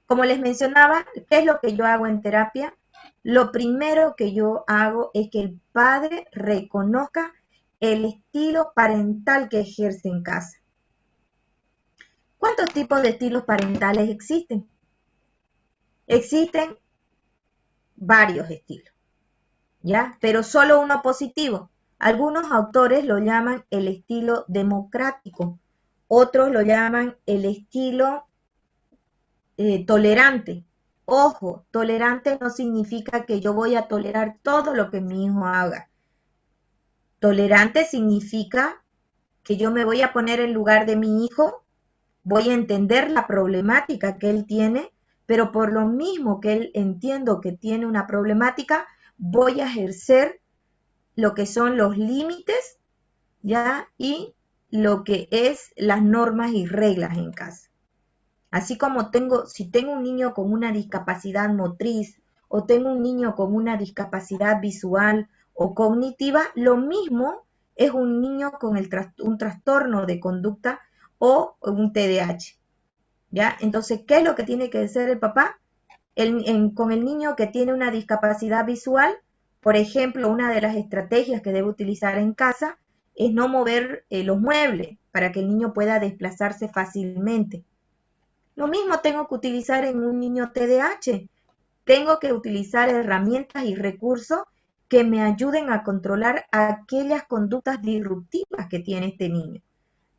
Como les mencionaba, ¿qué es lo que yo hago en terapia? Lo primero que yo hago es que el padre reconozca el estilo parental que ejerce en casa. ¿Cuántos tipos de estilos parentales existen? Existen varios estilos, ¿ya? Pero solo uno positivo. Algunos autores lo llaman el estilo democrático, otros lo llaman el estilo tolerante. Ojo, tolerante no significa que yo voy a tolerar todo lo que mi hijo haga. Tolerante significa que yo me voy a poner en lugar de mi hijo, voy a entender la problemática que él tiene, pero por lo mismo que él entiendo que tiene una problemática, voy a ejercer lo que son los límites, ¿ya? Y lo que es las normas y reglas en casa. Así como si tengo un niño con una discapacidad motriz o tengo un niño con una discapacidad visual o cognitiva, lo mismo es un niño con un trastorno de conducta o un TDAH, ¿ya? Entonces, ¿qué es lo que tiene que hacer el papá? Con el niño que tiene una discapacidad visual, por ejemplo, una de las estrategias que debe utilizar en casa es no mover los muebles para que el niño pueda desplazarse fácilmente. Lo mismo tengo que utilizar en un niño TDAH. Tengo que utilizar herramientas y recursos que me ayuden a controlar aquellas conductas disruptivas que tiene este niño.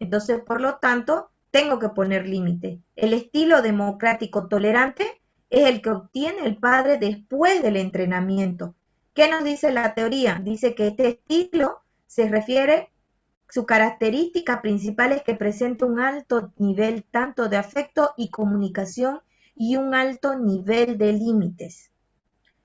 Entonces, por lo tanto, tengo que poner límites. El estilo democrático tolerante es el que obtiene el padre después del entrenamiento. ¿Qué nos dice la teoría? Dice que este estilo se refiere, su característica principal es que presenta un alto nivel tanto de afecto y comunicación y un alto nivel de límites.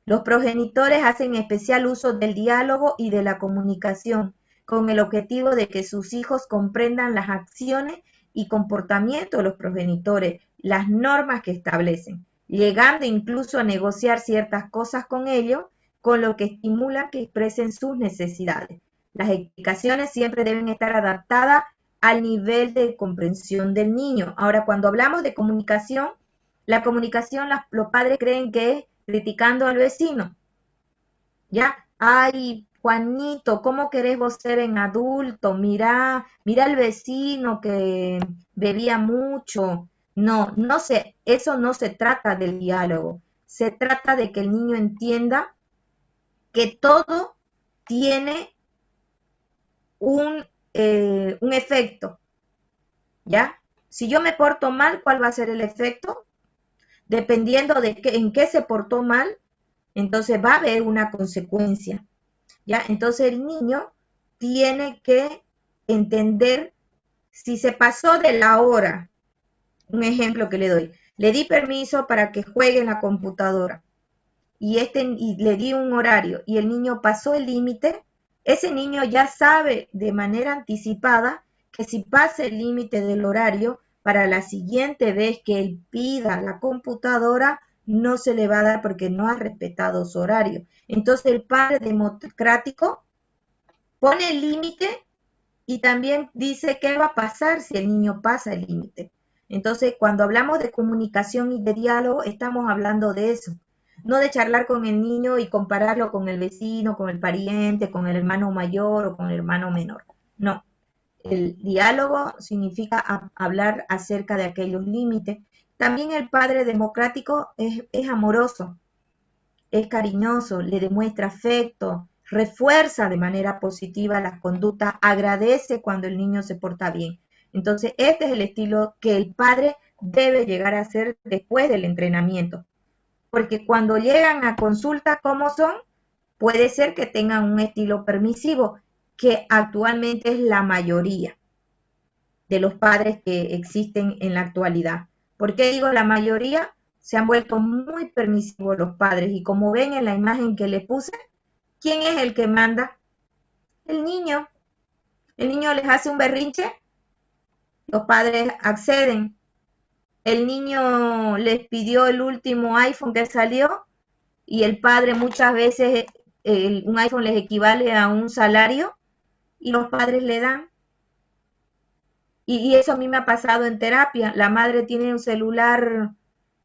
Los progenitores hacen especial uso del diálogo y de la comunicación con el objetivo de que sus hijos comprendan las acciones y comportamientos de los progenitores, las normas que establecen, llegando incluso a negociar ciertas cosas con ellos, con lo que estimula que expresen sus necesidades. Las explicaciones siempre deben estar adaptadas al nivel de comprensión del niño. Ahora, cuando hablamos de comunicación, la comunicación los padres creen que es criticando al vecino, ¿ya? Ay, Juanito, ¿cómo querés vos ser en adulto? Mira al vecino que bebía mucho. No, eso no se trata del diálogo. Se trata de que el niño entienda que todo tiene un efecto, ¿ya? Si yo me porto mal, ¿cuál va a ser el efecto? Dependiendo de en qué se portó mal, entonces va a haber una consecuencia, ¿ya? Entonces el niño tiene que entender si se pasó de la hora. Un ejemplo que le doy. Le di permiso para que juegue en la computadora y le di un horario y el niño pasó el límite. Ese niño ya sabe de manera anticipada que si pasa el límite del horario, para la siguiente vez que él pida la computadora, no se le va a dar porque no ha respetado su horario. Entonces el padre democrático pone el límite y también dice qué va a pasar si el niño pasa el límite. Entonces, cuando hablamos de comunicación y de diálogo, estamos hablando de eso. No de charlar con el niño y compararlo con el vecino, con el pariente, con el hermano mayor o con el hermano menor. No. El diálogo significa hablar acerca de aquellos límites. También el padre democrático es amoroso, es cariñoso, le demuestra afecto, refuerza de manera positiva las conductas, agradece cuando el niño se porta bien. Entonces, este es el estilo que el padre debe llegar a hacer después del entrenamiento. Porque cuando llegan a consulta, ¿cómo son? Puede ser que tengan un estilo permisivo, que actualmente es la mayoría de los padres que existen en la actualidad. ¿Por qué digo la mayoría? Se han vuelto muy permisivos los padres y como ven en la imagen que le puse, ¿quién es el que manda? El niño. El niño les hace un berrinche, los padres acceden. El niño les pidió el último iPhone que salió y el padre muchas veces un iPhone les equivale a un salario y los padres le dan. Y eso a mí me ha pasado en terapia. La madre tiene un celular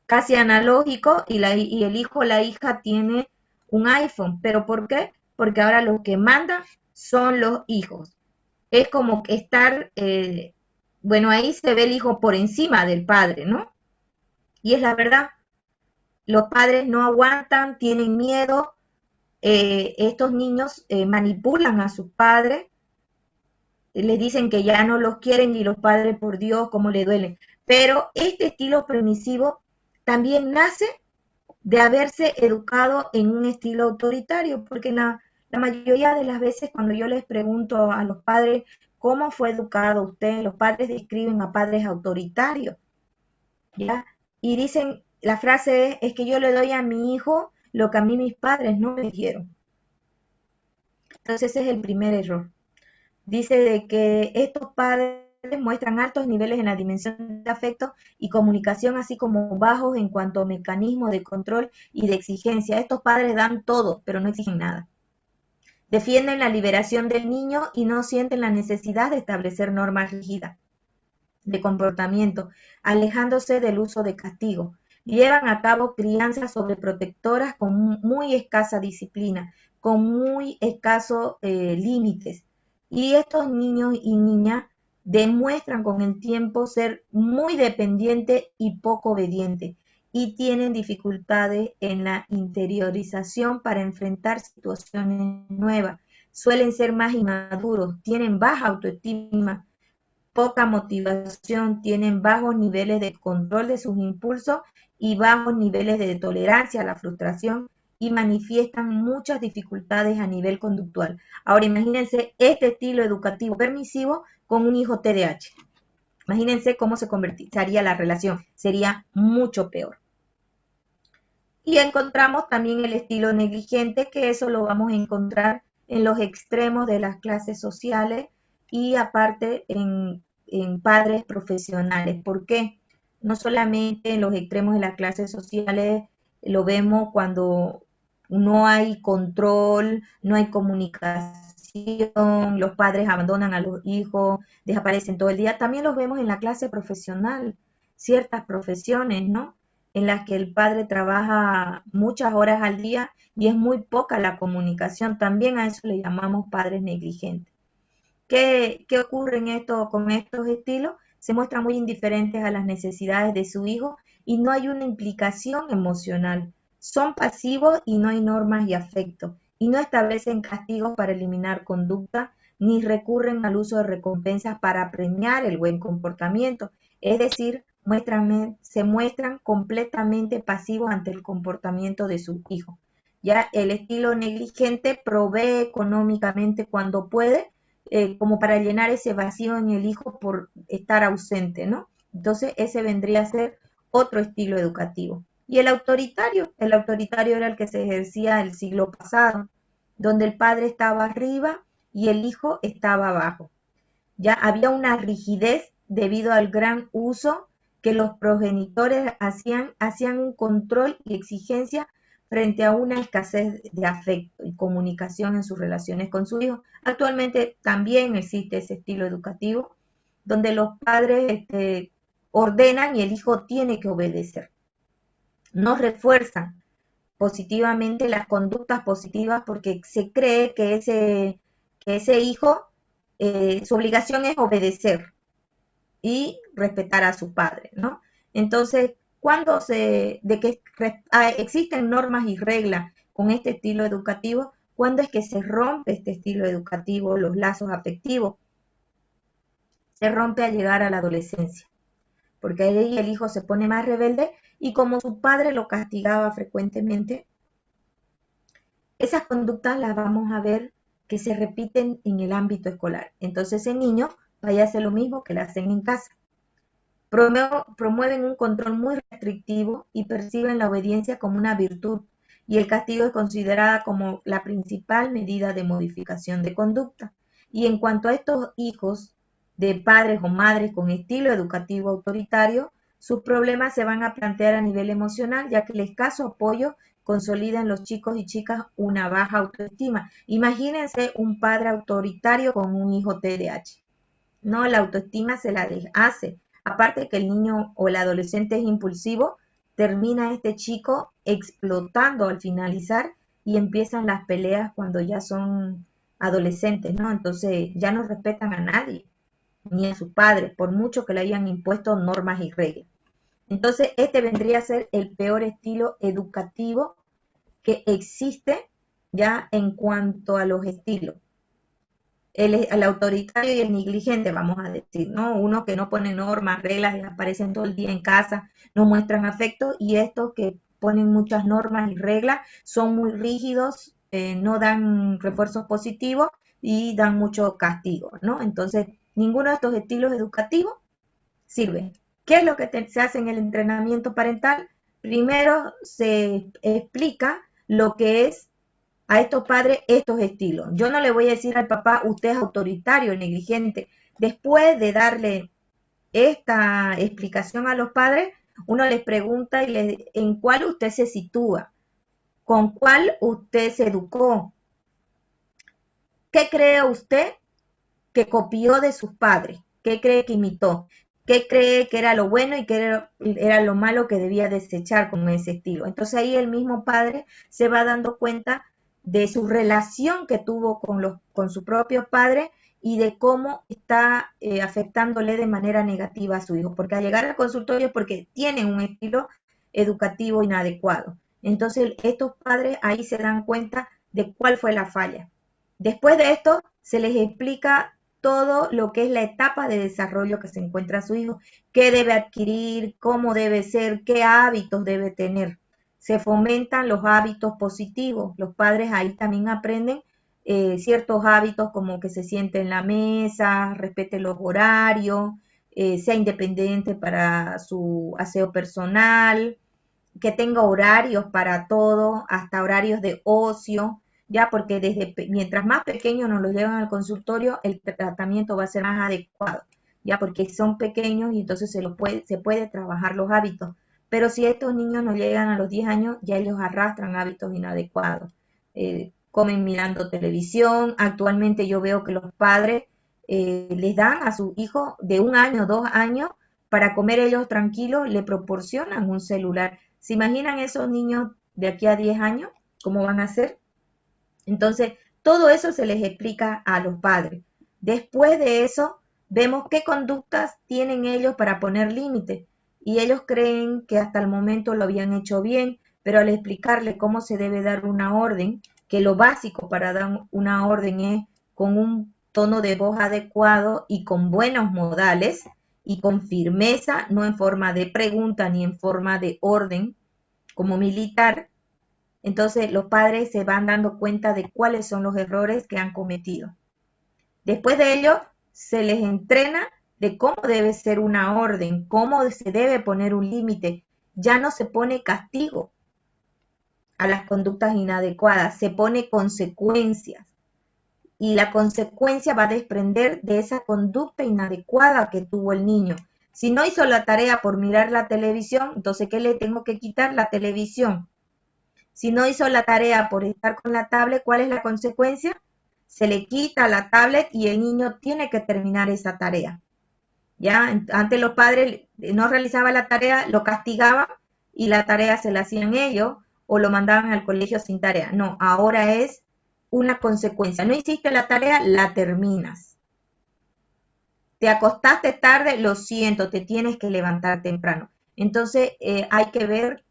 casi analógico y el hijo o la hija tiene un iPhone. ¿Pero por qué? Porque ahora los que mandan son los hijos. Es como que estar, bueno, ahí se ve el hijo por encima del padre, ¿no? Y es la verdad. Los padres no aguantan, tienen miedo. Estos niños manipulan a sus padres, les dicen que ya no los quieren y los padres, por Dios, cómo le duelen. Pero este estilo permisivo también nace de haberse educado en un estilo autoritario, porque la mayoría de las veces cuando yo les pregunto a los padres cómo fue educado usted, los padres describen a padres autoritarios, ¿ya? Y dicen, la frase es que yo le doy a mi hijo lo que a mí mis padres no me dieron. Entonces ese es el primer error. Dice de que estos padres muestran altos niveles en la dimensión de afecto y comunicación, así como bajos en cuanto a mecanismos de control y de exigencia. Estos padres dan todo, pero no exigen nada. Defienden la liberación del niño y no sienten la necesidad de establecer normas rígidas de comportamiento, alejándose del uso de castigo. Llevan a cabo crianzas sobreprotectoras con muy escasa disciplina, con muy escasos límites. Y estos niños y niñas demuestran con el tiempo ser muy dependientes y poco obedientes y tienen dificultades en la interiorización para enfrentar situaciones nuevas. Suelen ser más inmaduros, tienen baja autoestima, poca motivación, tienen bajos niveles de control de sus impulsos y bajos niveles de tolerancia a la frustración y manifiestan muchas dificultades a nivel conductual. Ahora imagínense este estilo educativo permisivo con un hijo TDAH. Imagínense cómo se convertiría la relación, sería mucho peor. Y encontramos también el estilo negligente, que eso lo vamos a encontrar en los extremos de las clases sociales y aparte en padres profesionales. ¿Por qué? No solamente en los extremos de las clases sociales lo vemos cuando no hay control, no hay comunicación, los padres abandonan a los hijos, desaparecen todo el día. También los vemos en la clase profesional, ciertas profesiones, ¿no? En las que el padre trabaja muchas horas al día y es muy poca la comunicación. También a eso le llamamos padres negligentes. ¿Qué ocurre con estos estilos? Se muestran muy indiferentes a las necesidades de su hijo y no hay una implicación emocional. Son pasivos y no hay normas y afecto. Y no establecen castigos para eliminar conducta, ni recurren al uso de recompensas para premiar el buen comportamiento. Es decir, se muestran completamente pasivos ante el comportamiento de su hijo. Ya el estilo negligente provee económicamente cuando puede, como para llenar ese vacío en el hijo por estar ausente, ¿no? Entonces ese vendría a ser otro estilo educativo. Y el autoritario era el que se ejercía el siglo pasado, donde el padre estaba arriba y el hijo estaba abajo. Ya había una rigidez debido al gran uso que los progenitores hacían un control y exigencia frente a una escasez de afecto y comunicación en sus relaciones con su hijo. Actualmente también existe ese estilo educativo donde los padres ordenan y el hijo tiene que obedecer. No refuerzan positivamente las conductas positivas porque se cree que ese hijo, su obligación es obedecer y respetar a su padre, ¿no? Entonces, existen normas y reglas con este estilo educativo, ¿cuándo es que se rompe este estilo educativo, los lazos afectivos? Se rompe al llegar a la adolescencia, porque ahí el hijo se pone más rebelde y como su padre lo castigaba frecuentemente, esas conductas las vamos a ver que se repiten en el ámbito escolar. Entonces el niño vaya a hacer lo mismo que le hacen en casa. Promueven un control muy restrictivo y perciben la obediencia como una virtud y el castigo es considerada como la principal medida de modificación de conducta. Y en cuanto a estos hijos de padres o madres con estilo educativo autoritario, sus problemas se van a plantear a nivel emocional, ya que el escaso apoyo consolida en los chicos y chicas una baja autoestima. Imagínense un padre autoritario con un hijo TDAH. No, la autoestima se la deshace. Aparte que el niño o el adolescente es impulsivo, termina este chico explotando al finalizar y empiezan las peleas cuando ya son adolescentes, ¿no? Entonces ya no respetan a nadie, ni a sus padres, por mucho que le hayan impuesto normas y reglas. Entonces este vendría a ser el peor estilo educativo que existe ya en cuanto a los estilos. El autoritario y el negligente, vamos a decir, ¿no? Uno que no pone normas, reglas, aparecen todo el día en casa, no muestran afecto, y estos que ponen muchas normas y reglas son muy rígidos, no dan refuerzos positivos y dan mucho castigo, ¿no? Entonces, ninguno de estos estilos educativos sirve. ¿Qué es lo que se hace en el entrenamiento parental? Primero se explica lo que es a estos padres estos estilos. Yo no le voy a decir al papá, usted es autoritario, negligente. Después de darle esta explicación a los padres, uno les pregunta en cuál usted se sitúa, con cuál usted se educó, qué cree usted que copió de sus padres, qué cree que imitó, qué cree que era lo bueno y qué era lo malo que debía desechar con ese estilo. Entonces ahí el mismo padre se va dando cuenta de su relación que tuvo con su propio padre y de cómo está afectándole de manera negativa a su hijo, porque al llegar al consultorio es porque tienen un estilo educativo inadecuado. Entonces estos padres ahí se dan cuenta de cuál fue la falla. Después de esto se les explica todo lo que es la etapa de desarrollo que se encuentra su hijo, qué debe adquirir, cómo debe ser, qué hábitos debe tener. Se fomentan los hábitos positivos. Los padres ahí también aprenden ciertos hábitos como que se siente en la mesa, respete los horarios, sea independiente para su aseo personal, que tenga horarios para todo, hasta horarios de ocio, ya porque mientras más pequeños nos los llevan al consultorio, el tratamiento va a ser más adecuado, ya porque son pequeños y entonces se puede trabajar los hábitos. Pero si estos niños no llegan a los 10 años, ya ellos arrastran hábitos inadecuados. Comen mirando televisión. Actualmente yo veo que los padres les dan a sus hijos de 1 año, 2 años, para comer ellos tranquilos, le proporcionan un celular. ¿Se imaginan esos niños de aquí a 10 años? ¿Cómo van a ser? Entonces, todo eso se les explica a los padres. Después de eso, vemos qué conductas tienen ellos para poner límites. Y ellos creen que hasta el momento lo habían hecho bien, pero al explicarle cómo se debe dar una orden, que lo básico para dar una orden es con un tono de voz adecuado y con buenos modales y con firmeza, no en forma de pregunta ni en forma de orden como militar. Entonces los padres se van dando cuenta de cuáles son los errores que han cometido. Después de ello, se les entrena de cómo debe ser una orden, cómo se debe poner un límite. Ya no se pone castigo a las conductas inadecuadas, se pone consecuencias. y la consecuencia va a desprender de esa conducta inadecuada que tuvo el niño. Si no hizo la tarea por mirar la televisión, entonces ¿qué le tengo que quitar? La televisión. Si no hizo la tarea por estar con la tablet, ¿cuál es la consecuencia? Se le quita la tablet y el niño tiene que terminar esa tarea. ¿Ya? Antes los padres no realizaban la tarea, lo castigaban y la tarea se la hacían ellos o lo mandaban al colegio sin tarea. No, ahora es una consecuencia. No hiciste la tarea, la terminas. Te acostaste tarde, lo siento, te tienes que levantar temprano. Entonces hay que ver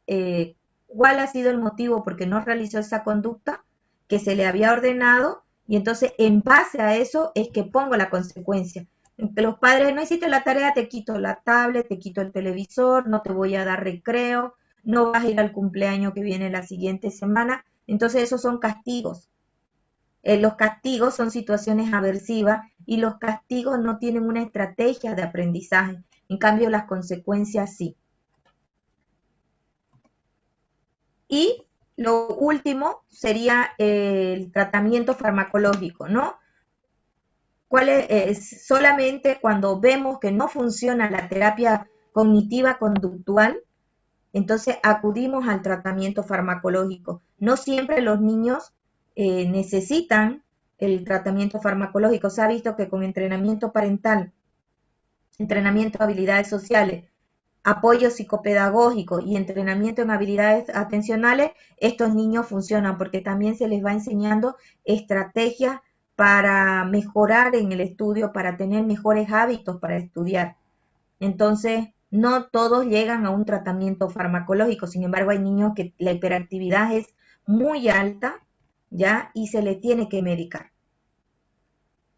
cuál ha sido el motivo porque no realizó esa conducta que se le había ordenado y entonces en base a eso es que pongo la consecuencia. Los padres, no hiciste la tarea, te quito la tablet, te quito el televisor, no te voy a dar recreo, no vas a ir al cumpleaños que viene la siguiente semana. Entonces esos son castigos. Los castigos son situaciones aversivas y los castigos no tienen una estrategia de aprendizaje. En cambio, las consecuencias sí. Y lo último sería el tratamiento farmacológico, ¿no? ¿Cuál es? Solamente cuando vemos que no funciona la terapia cognitiva conductual, entonces acudimos al tratamiento farmacológico. No siempre los niños necesitan el tratamiento farmacológico. Se ha visto que con entrenamiento parental, entrenamiento de habilidades sociales, apoyo psicopedagógico y entrenamiento en habilidades atencionales, estos niños funcionan porque también se les va enseñando estrategias para mejorar en el estudio, para tener mejores hábitos para estudiar. Entonces, no todos llegan a un tratamiento farmacológico, sin embargo, hay niños que la hiperactividad es muy alta, ¿ya? Y se le tiene que medicar.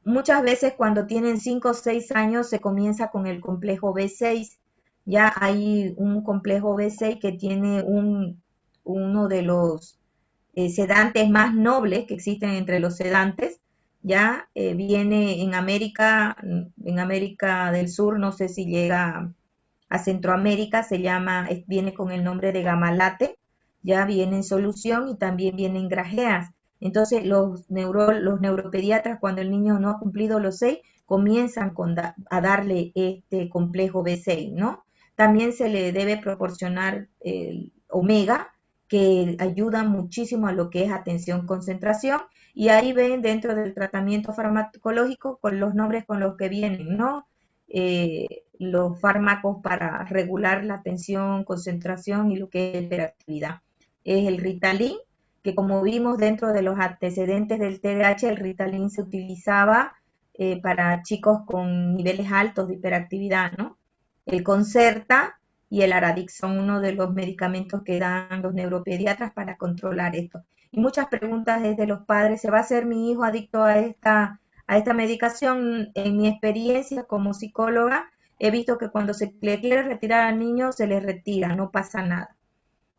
Muchas veces cuando tienen 5 o 6 años se comienza con el complejo B6. Ya hay un complejo B6 que tiene uno de los sedantes más nobles que existen entre los sedantes. Ya viene en América del Sur, no sé si llega a Centroamérica, viene con el nombre de gamalate, ya viene en solución y también viene en grajeas. Entonces los neuropediatras, cuando el niño no ha cumplido los 6, comienzan a darle este complejo B6, ¿no? También se le debe proporcionar el omega, que ayuda muchísimo a lo que es atención-concentración, y ahí ven dentro del tratamiento farmacológico con los nombres con los que vienen, ¿no? Los fármacos para regular la atención, concentración y lo que es hiperactividad. Es el Ritalin, que como vimos dentro de los antecedentes del TDAH, el Ritalin se utilizaba para chicos con niveles altos de hiperactividad, ¿no? El Concerta y el Aradix son uno de los medicamentos que dan los neuropediatras para controlar esto. Y muchas preguntas desde los padres, ¿se va a hacer mi hijo adicto a esta medicación? En mi experiencia como psicóloga, he visto que cuando se le quiere retirar al niño, se le retira, no pasa nada.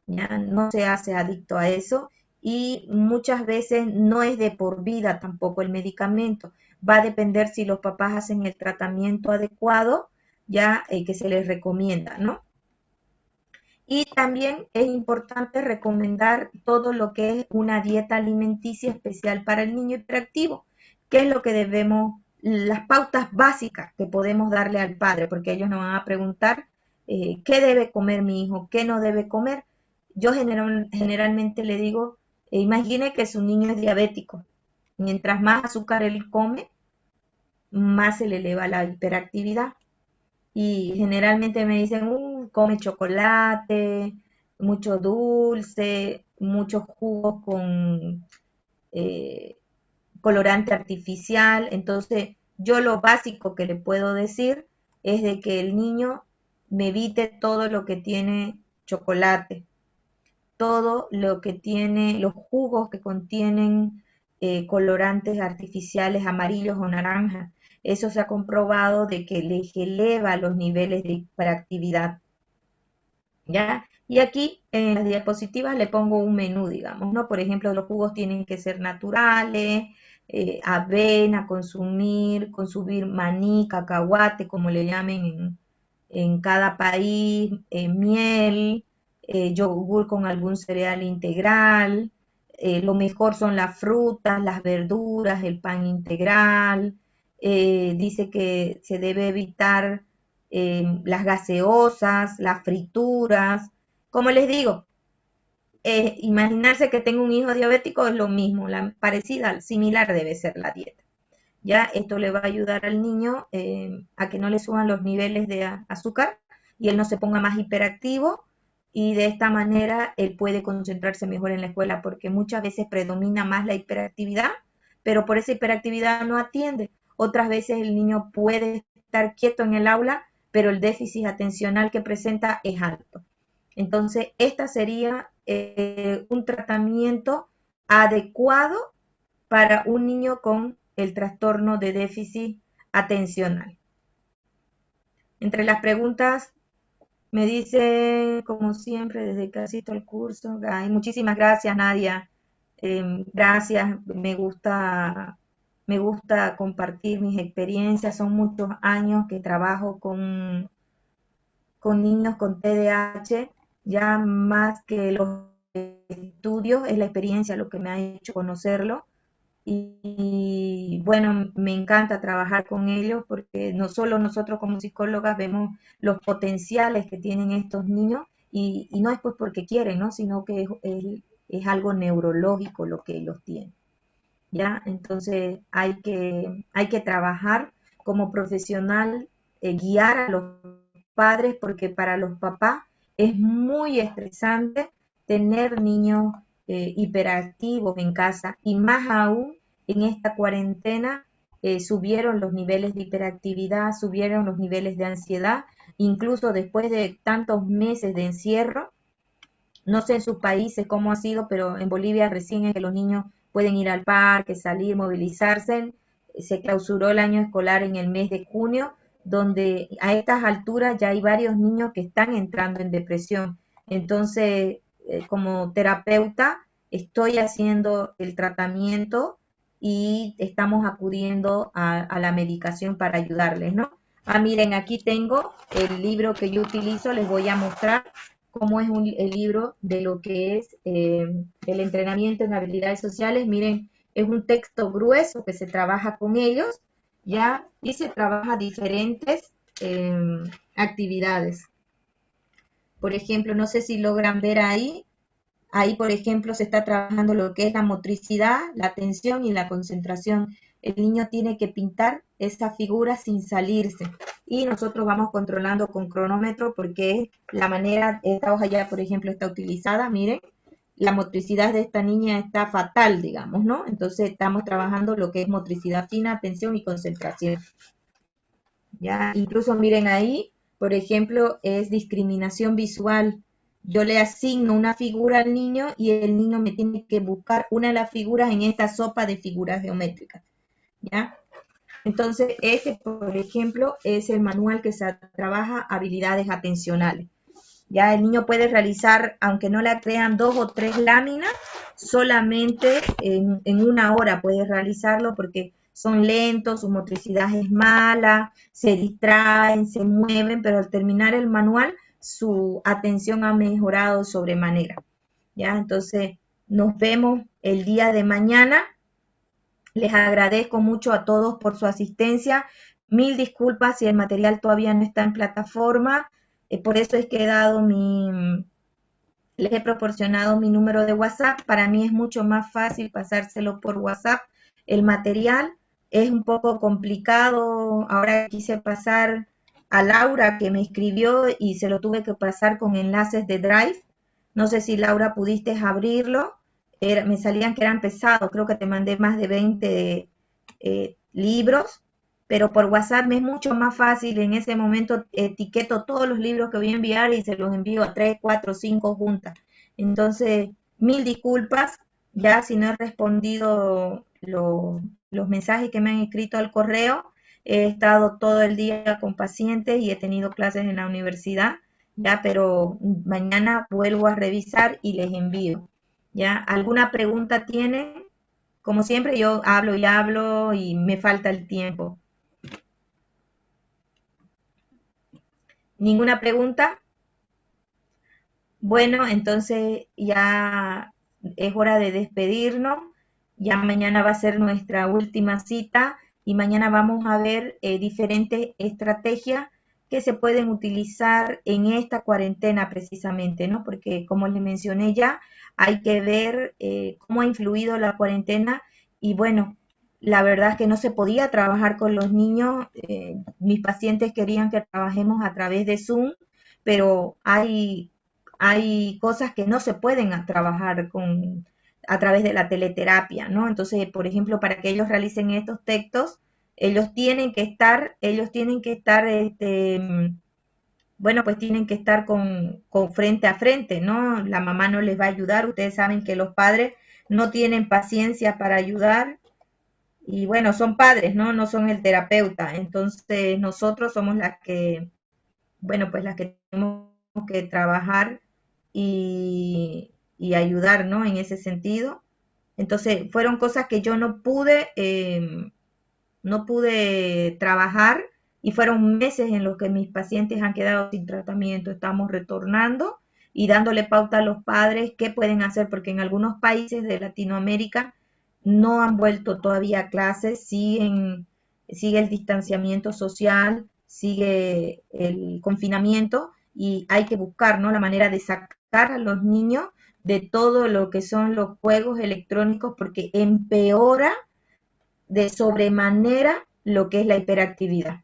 ¿Ya? No se hace adicto a eso y muchas veces no es de por vida tampoco el medicamento. Va a depender si los papás hacen el tratamiento adecuado, ya que se les recomienda, ¿no? Y también es importante recomendar todo lo que es una dieta alimenticia especial para el niño hiperactivo, que es lo que debemos, las pautas básicas que podemos darle al padre, porque ellos nos van a preguntar qué debe comer mi hijo, qué no debe comer. Yo generalmente le digo, imagine que su niño es diabético. Mientras más azúcar él come, más se le eleva la hiperactividad. Y generalmente me dicen, come chocolate, mucho dulce, muchos jugos con colorante artificial. Entonces, yo lo básico que le puedo decir es de que el niño me evite todo lo que tiene chocolate, todo lo que tiene, los jugos que contienen colorantes artificiales amarillos o naranjas. Eso se ha comprobado de que les eleva los niveles de hiperactividad. ¿Ya? Y aquí en las diapositivas le pongo un menú, digamos, ¿no? Por ejemplo, los jugos tienen que ser naturales, avena, consumir maní, cacahuate, como le llamen en cada país, miel, yogur con algún cereal integral, lo mejor son las frutas, las verduras, el pan integral. Dice que se debe evitar las gaseosas, las frituras. Como les digo, imaginarse que tengo un hijo diabético es lo mismo, parecida, similar debe ser la dieta. Ya esto le va a ayudar al niño a que no le suban los niveles de azúcar y él no se ponga más hiperactivo, y de esta manera él puede concentrarse mejor en la escuela, porque muchas veces predomina más la hiperactividad, pero por esa hiperactividad no atiende. Otras veces el niño puede estar quieto en el aula, pero el déficit atencional que presenta es alto. Entonces, esta sería un tratamiento adecuado para un niño con el trastorno de déficit atencional. Entre las preguntas me dice, como siempre, desde casi todo el curso, ay, muchísimas gracias, Nadia. Gracias, me gusta compartir mis experiencias. Son muchos años que trabajo con niños con TDAH, ya más que los estudios, es la experiencia lo que me ha hecho conocerlo. Y bueno, me encanta trabajar con ellos porque no solo nosotros como psicólogas vemos los potenciales que tienen estos niños, y no es pues porque quieren, ¿no? Sino que es algo neurológico lo que los tiene. ¿Ya? Entonces hay que trabajar como profesional, guiar a los padres, porque para los papás es muy estresante tener niños hiperactivos en casa, y más aún en esta cuarentena. Subieron los niveles de hiperactividad, subieron los niveles de ansiedad, incluso después de tantos meses de encierro. No sé en sus países cómo ha sido, pero en Bolivia recién es que los niños pueden ir al parque, salir, movilizarse. Se clausuró el año escolar en el mes de junio, donde a estas alturas ya hay varios niños que están entrando en depresión. Entonces, como terapeuta, estoy haciendo el tratamiento y estamos acudiendo a la medicación para ayudarles, ¿no? Ah, miren, aquí tengo el libro que yo utilizo, les voy a mostrar cómo es el libro de lo que es el entrenamiento en habilidades sociales. Miren, es un texto grueso que se trabaja con ellos, ya, y se trabaja diferentes actividades. Por ejemplo, no sé si logran ver ahí, por ejemplo, se está trabajando lo que es la motricidad, la atención y la concentración. El niño tiene que pintar esa figura sin salirse, y nosotros vamos controlando con cronómetro, porque la manera, esta hoja ya, por ejemplo, está utilizada, miren, la motricidad de esta niña está fatal, digamos, ¿no? Entonces estamos trabajando lo que es motricidad fina, atención y concentración. ¿Ya? Incluso miren ahí, por ejemplo, es discriminación visual. Yo le asigno una figura al niño y el niño me tiene que buscar una de las figuras en esta sopa de figuras geométricas, ¿ya? Entonces, este, por ejemplo, es el manual que se trabaja habilidades atencionales. Ya el niño puede realizar, aunque no le crean 2 o 3 láminas, solamente en una hora puede realizarlo, porque son lentos, su motricidad es mala, se distraen, se mueven, pero al terminar el manual su atención ha mejorado sobremanera. ¿Ya? Entonces nos vemos el día de mañana. Les agradezco mucho a todos por su asistencia. Mil disculpas si el material todavía no está en plataforma. Por eso es que les he proporcionado mi número de WhatsApp. Para mí es mucho más fácil pasárselo por WhatsApp. El material es un poco complicado. Ahora quise pasar a Laura, que me escribió, y se lo tuve que pasar con enlaces de Drive. No sé si, Laura, pudiste abrirlo. Me salían que eran pesados. Creo que te mandé más de 20 libros, pero por WhatsApp me es mucho más fácil. En ese momento etiqueto todos los libros que voy a enviar y se los envío a 3, 4, 5 juntas. Entonces, mil disculpas ya si no he respondido los mensajes que me han escrito al correo. He estado todo el día con pacientes y he tenido clases en la universidad, ya, pero mañana vuelvo a revisar y les envío. ¿Ya? ¿Alguna pregunta tienen? Como siempre, yo hablo y me falta el tiempo. ¿Ninguna pregunta? Bueno, entonces ya es hora de despedirnos. Ya mañana va a ser nuestra última cita y mañana vamos a ver diferentes estrategias que se pueden utilizar en esta cuarentena precisamente, ¿no? Porque como les mencioné ya, hay que ver cómo ha influido la cuarentena y bueno, la verdad es que no se podía trabajar con los niños. Mis pacientes querían que trabajemos a través de Zoom, pero hay cosas que no se pueden trabajar a través de la teleterapia, ¿no? Entonces, por ejemplo, para que ellos realicen estos textos, ellos tienen que estar, bueno, pues tienen que estar con frente a frente, ¿no? La mamá no les va a ayudar. Ustedes saben que los padres no tienen paciencia para ayudar y bueno, son padres, ¿no? No son el terapeuta. Entonces, nosotros somos las que, bueno, pues las que tenemos que trabajar y ayudar, ¿no? En ese sentido. Entonces, fueron cosas que yo no pude trabajar y fueron meses en los que mis pacientes han quedado sin tratamiento. Estamos retornando y dándole pauta a los padres qué pueden hacer, porque en algunos países de Latinoamérica no han vuelto todavía a clases, sigue el distanciamiento social, sigue el confinamiento y hay que buscar, ¿no?, la manera de sacar a los niños de todo lo que son los juegos electrónicos porque empeora de sobremanera lo que es la hiperactividad.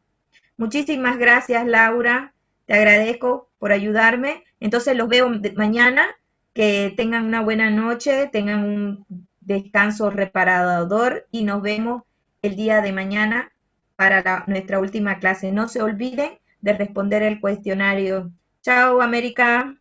Muchísimas gracias, Laura. Te agradezco por ayudarme. Entonces los veo mañana. Que tengan una buena noche, tengan un descanso reparador y nos vemos el día de mañana para nuestra última clase. No se olviden de responder el cuestionario. Chao, América.